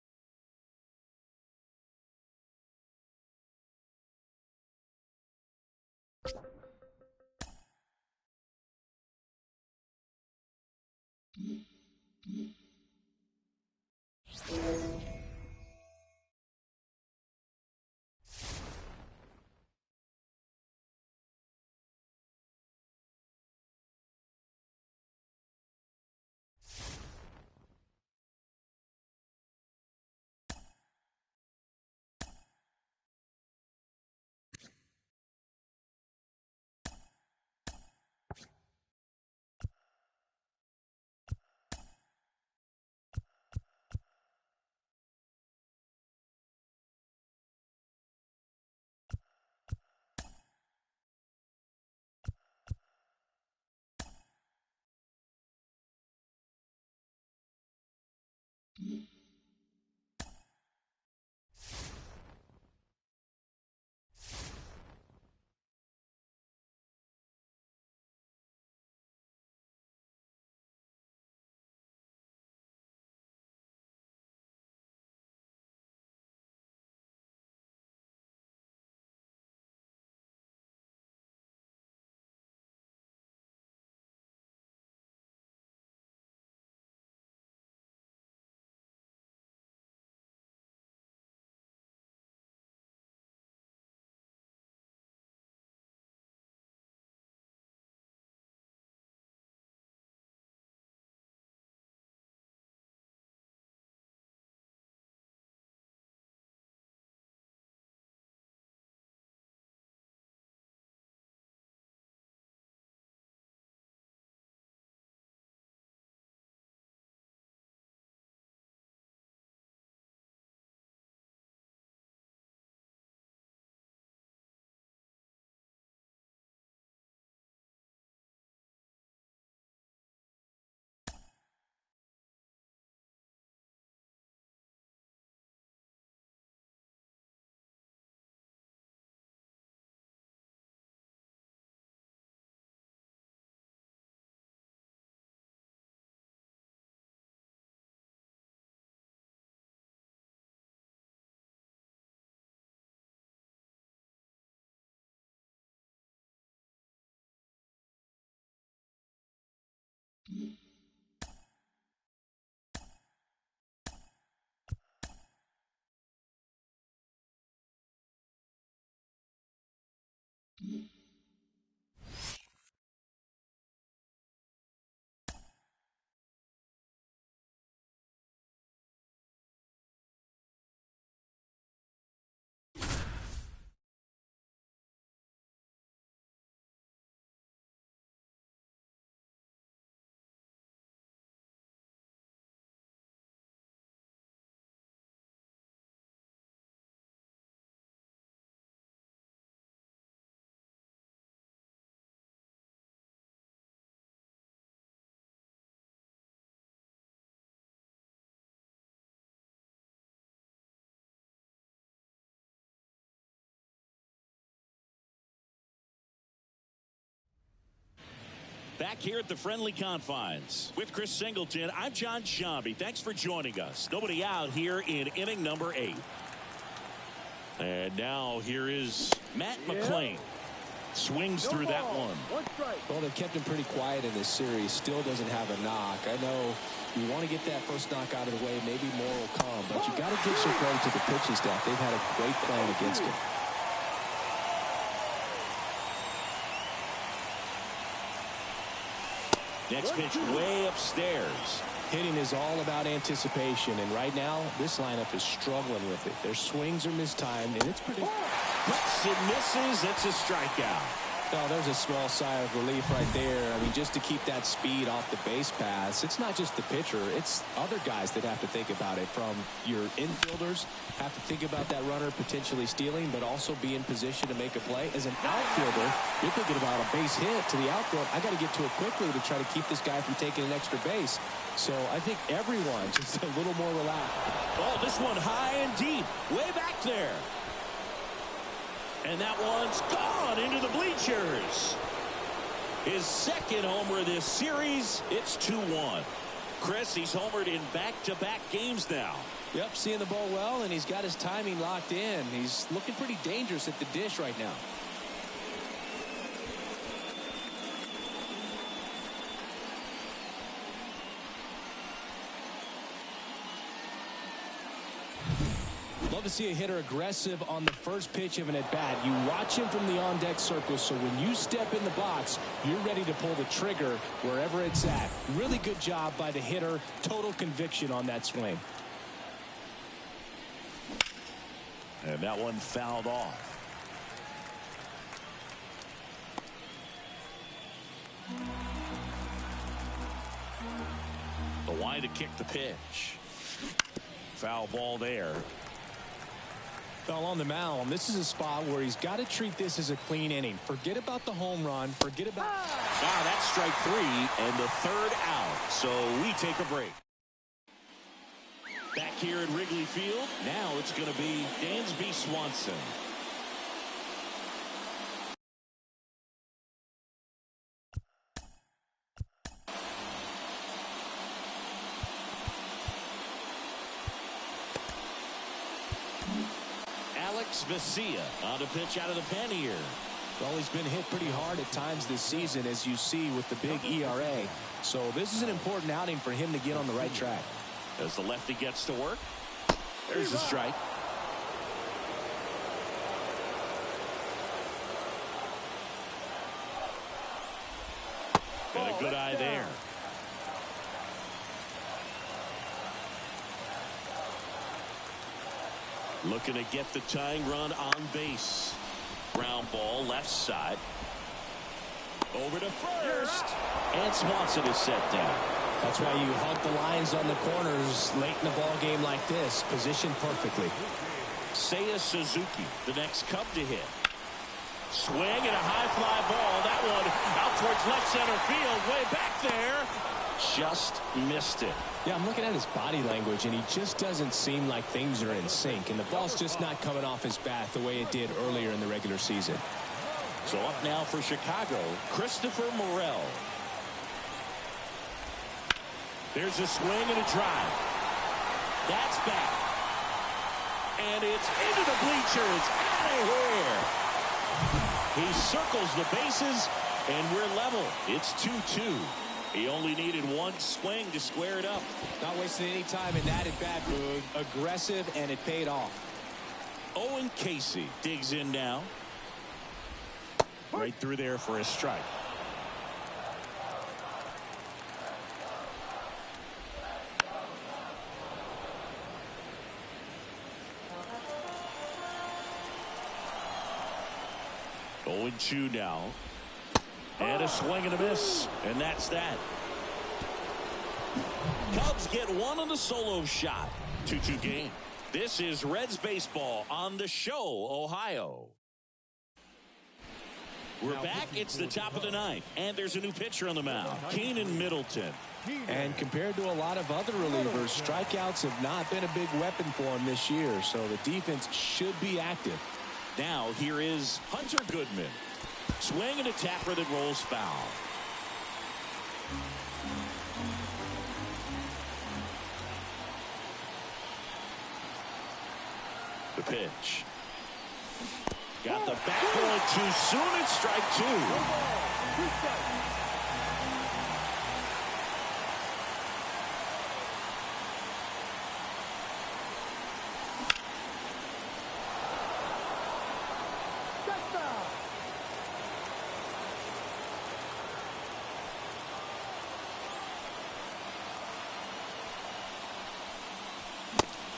Back here at the friendly confines with Chris Singleton, I'm John Shambi. Thanks for joining us. Nobody out here in inning number 8. And now here is Matt McClain. Swings through that one. Well, they've kept him pretty quiet in this series. Still doesn't have a knock. I know you want to get that first knock out of the way. Maybe more will come. But you got to give some credit to the pitching staff. They've had a great plan against him. Next pitch way upstairs. Hitting is all about anticipation, and right now this lineup is struggling with it. Their swings are mistimed, and it's pretty. Cuts and misses. It's a strikeout. Oh, there's a small sigh of relief right there. I mean, just to keep that speed off the base paths. It's not just the pitcher. It's other guys that have to think about it. From your infielders, have to think about that runner potentially stealing, but also be in position to make a play. As an outfielder, you're thinking about a base hit to the outfield. I got to get to it quickly to try to keep this guy from taking an extra base. So I think everyone just a little more relaxed. Oh, this one high and deep, way back there. And that one's gone into the bleachers. His second homer this series. It's 2-1. Chris, he's homered in back-to-back games now. Yep, seeing the ball well, and he's got his timing locked in. He's looking pretty dangerous at the dish right now. Love to see a hitter aggressive on the first pitch of an at-bat. You watch him from the on-deck circle, so when you step in the box, you're ready to pull the trigger wherever it's at. Really good job by the hitter. Total conviction on that swing. And that one fouled off. The line to kick the pitch. Foul ball there. Well, on the mound, this is a spot where he's got to treat this as a clean inning. Forget about the home run. Forget about... That's strike 3 and the third out. So we take a break. Back here at Wrigley Field, now it's going to be Dansby Swanson. Vesia on a pitch out of the pen here. Well, he's been hit pretty hard at times this season, as you see with the big ERA. So this is an important outing for him to get on the right track. As the lefty gets to work, there's a strike. And a good eye there. Looking to get the tying run on base. Ground ball left side. Over to first. And Swanson is set down. That's why you hug the lines on the corners late in the ball game like this. Positioned perfectly. Seiya Suzuki, the next Cub to hit. Swing and a high fly ball. That one out towards left center field. Way back there. Just missed it. Yeah, I'm looking at his body language, and he just doesn't seem like things are in sync. And the ball's just not coming off his bat the way it did earlier in the regular season. So up now for Chicago, Christopher Morel. There's a swing and a drive. That's back. And it's into the bleachers. Out of here. He circles the bases, and we're level. It's 2-2. He only needed one swing to square it up. Not wasting any time in that at-bat, Boog. Aggressive, and it paid off. Owen Casey digs in now. Right through there for a strike. Oh, 0-2 now. And a swing and a miss. And that's that. Cubs get one on the solo shot. 2-2 game. This is Reds baseball on the show, Ohio. We're back. It's the top of the ninth. And there's a new pitcher on the mound, Keenan Middleton. And compared to a lot of other relievers, strikeouts have not been a big weapon for him this year. So the defense should be active. Now here is Hunter Goodman. Swing and a tapper that rolls foul. The pitch. Got the back ball too soon. It's strike two.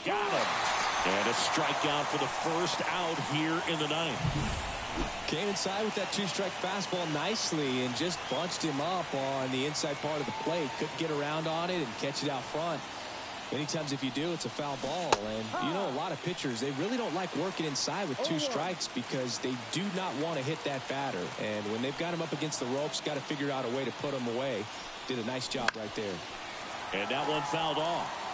Got him. And a strikeout for the first out here in the ninth. Came inside with that two-strike fastball nicely and just bunched him up on the inside part of the plate. Couldn't get around on it and catch it out front. Many times if you do, it's a foul ball. And you know, a lot of pitchers, they really don't like working inside with two strikes because they do not want to hit that batter. And when they've got him up against the ropes, got to figure out a way to put him away. Did a nice job right there. And that one fouled off.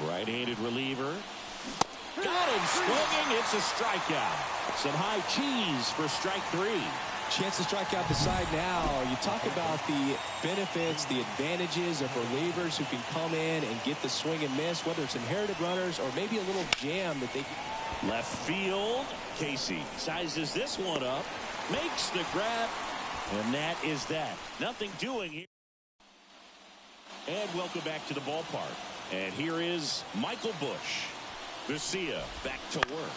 Right-handed reliever. Got him swinging. It's a strikeout. Some high cheese for strike three. Chance to strike out the side now. You talk about the benefits, the advantages of relievers who can come in and get the swing and miss, whether it's inherited runners or maybe a little jam that they can. Left field. Casey sizes this one up. Makes the grab. And that is that. Nothing doing here. And welcome back to the ballpark. And here is Michael Busch. Garcia back to work.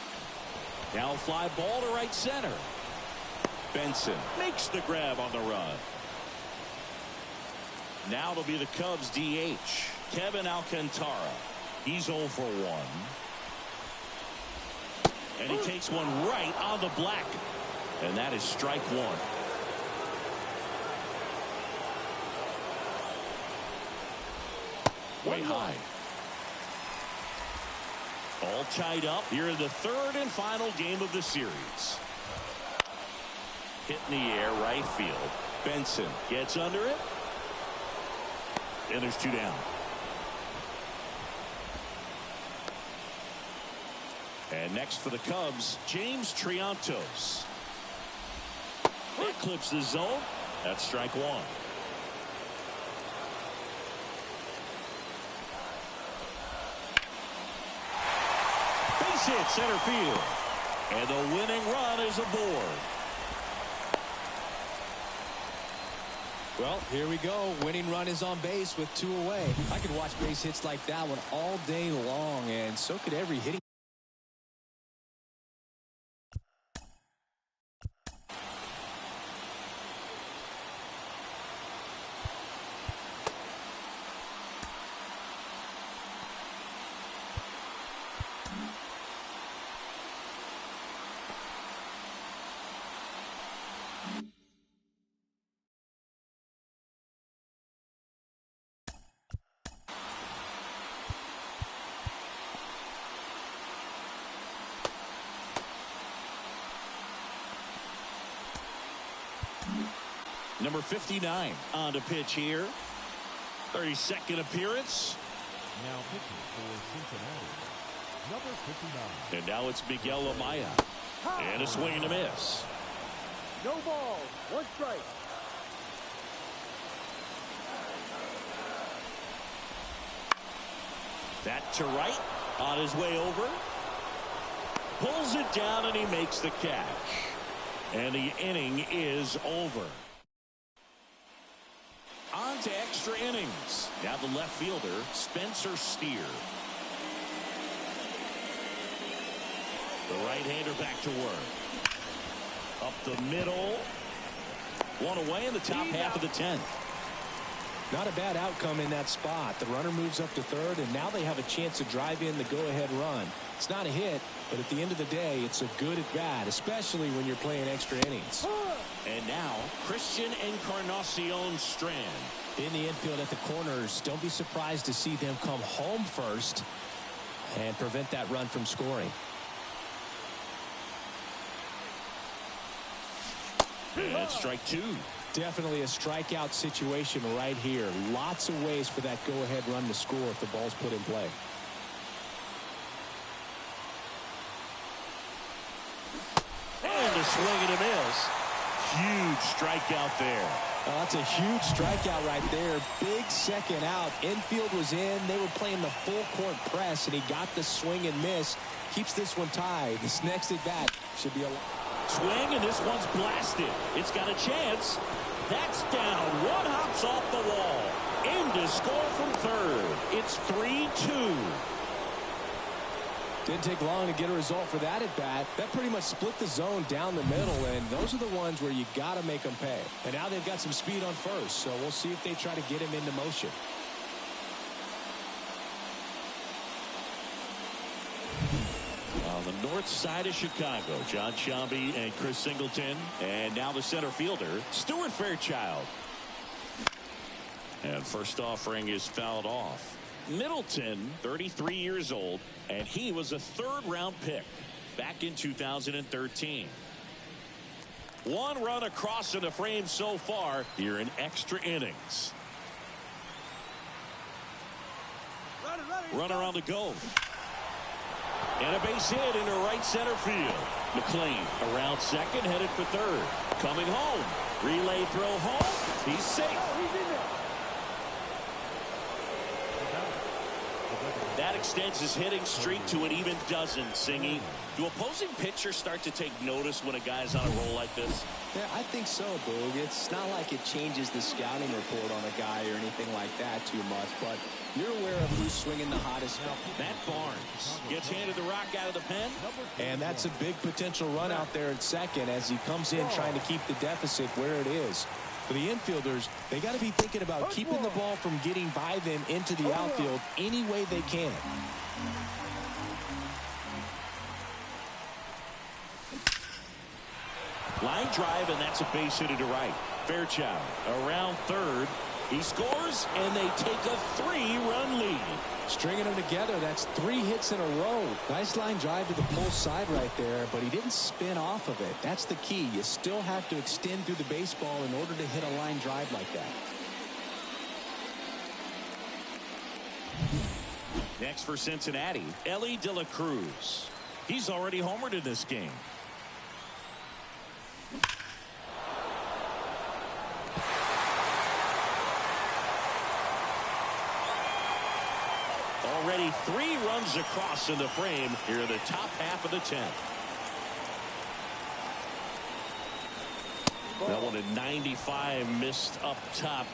Now fly ball to right center. Benson makes the grab on the run. Now it'll be the Cubs DH, Kevin Alcantara. He's 0 for 1. And he takes one right on the black. And that is strike one. Way high. All tied up here in the third and final game of the series. Hit in the air, right field. Benson gets under it. And there's two down. And next for the Cubs, James Triantos. That clips the zone. That's strike one. Base hit center field. And the winning run is aboard. Well, here we go. Winning run is on base with 2 away. I could watch base hits like that one all day long, and so could every hitting. Number 59 on the pitch here. 32nd appearance. Now pitching for Cincinnati, number 59. And now it's Miguel Amaya. And a swing and a miss. No ball, 1 strike. That to right on his way over. Pulls it down and he makes the catch. And the inning is over. On to extra innings. Now the left fielder, Spencer Steer. The right-hander back to work. Up the middle. One away in the top half of the 10th. Not a bad outcome in that spot. The runner moves up to third, and now they have a chance to drive in the go-ahead run. It's not a hit, but at the end of the day, it's a good at-bat, especially when you're playing extra innings. And now, Christian Encarnacion Strand. In the infield at the corners, don't be surprised to see them come home first and prevent that run from scoring. And strike two. Definitely a strikeout situation right here. Lots of ways for that go-ahead run to score if the ball's put in play. And a swing and a miss. Huge strikeout there. That's a huge strikeout right there. Big second out. Infield was in. They were playing the full court press, and he got the swing and miss. Keeps this one tied. This next at bat should be a swing, and this one's blasted. It's got a chance. That's down. One hops off the wall. In to score from third. It's 3-2. Didn't take long to get a result for that at bat. That pretty much split the zone down the middle, and those are the ones where you got to make them pay. And now they've got some speed on first, so we'll see if they try to get him into motion. On the north side of Chicago, John Shambi and Chris Singleton. And now the center fielder, Stuart Fairchild. And first offering is fouled off. Middleton, 33 years old, and he was a third-round pick back in 2013. One run across in the frame so far here in extra innings. Runner on the go. And a base hit into right center field. McLean around second, headed for third. Coming home. Relay throw home. He's safe. That extends his hitting streak to an even dozen, Singy. Do opposing pitchers start to take notice when a guy's on a roll like this? Yeah, I think so, Boog. It's not like it changes the scouting report on a guy or anything like that too much, but you're aware of who's swinging the hottest. Matt Barnes gets handed the rock out of the pen. And that's a big potential run out there at second as he comes in trying to keep the deficit where it is. For the infielders, they got to be thinking about keeping the ball from getting by them into the outfield any way they can. Line drive, and that's a base hit to right. Fairchild around third. He scores, and they take a 3-run lead. Stringing them together, that's 3 hits in a row. Nice line drive to the pull side right there, but he didn't spin off of it. That's the key. You still have to extend through the baseball in order to hit a line drive like that. Next for Cincinnati, Ellie De La Cruz. He's already homered in this game. Already 3 runs across in the frame here in the top half of the 10th. That one at 95, missed up top.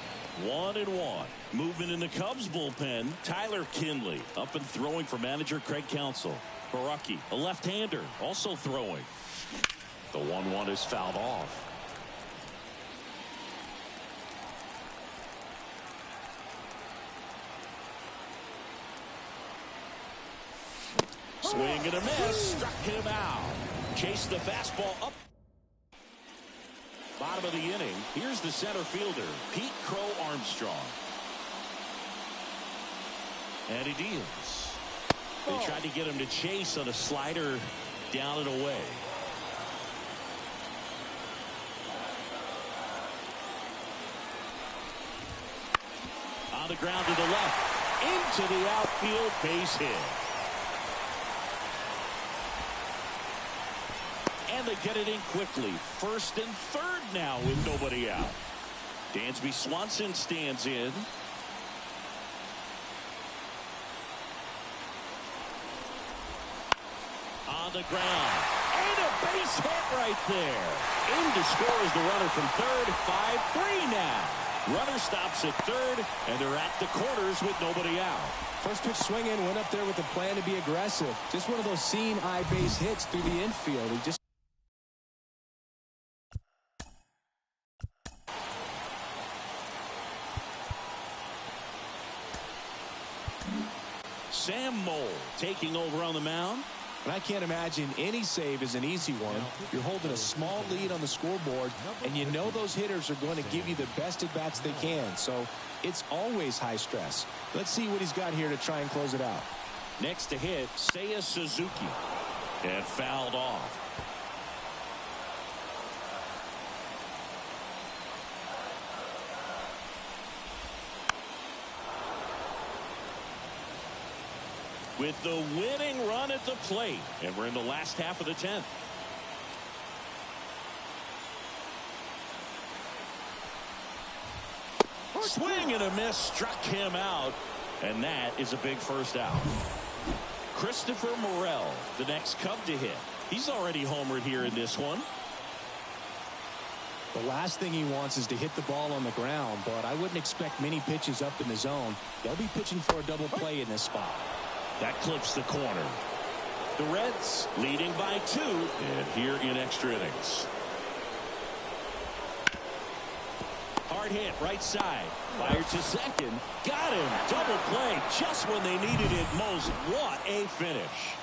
1-1. Moving in the Cubs bullpen, Tyler Kinley up and throwing for manager Craig Counsell. Baraki, a left-hander, also throwing. The 1-1 is fouled off. Swing and a miss. Struck him out. Chased the fastball up. Bottom of the inning. Here's the center fielder, Pete Crow Armstrong. And he deals. They tried to get him to chase on a slider down and away. On the ground to the left. Into the outfield, base hit. And they get it in quickly. First and third now with nobody out. Dansby Swanson stands in. On the ground. And a base hit right there. In to score is the runner from third. 5-3 now. Runner stops at third, and they're at the corners with nobody out. First pitch swinging, went up there with a plan to be aggressive. Just one of those seeing eye base hits through the infield. He just Sam Mole taking over on the mound. And I can't imagine any save is an easy one. You're holding a small lead on the scoreboard, and you know those hitters are going to give you the best at-bats they can. So it's always high stress. Let's see what he's got here to try and close it out. Next to hit, Seiya Suzuki. And fouled off. With the winning run at the plate. And we're in the last half of the 10th. Swing and a miss, struck him out. And that is a big first out. Christopher Morel, the next Cub to hit. He's already homered here in this one. The last thing he wants is to hit the ball on the ground, but I wouldn't expect many pitches up in the zone. They'll be pitching for a double play in this spot. That clips the corner. The Reds leading by 2, and here in extra innings. Hard hit, right side. Fired to second. Got him. Double play just when they needed it most. What a finish.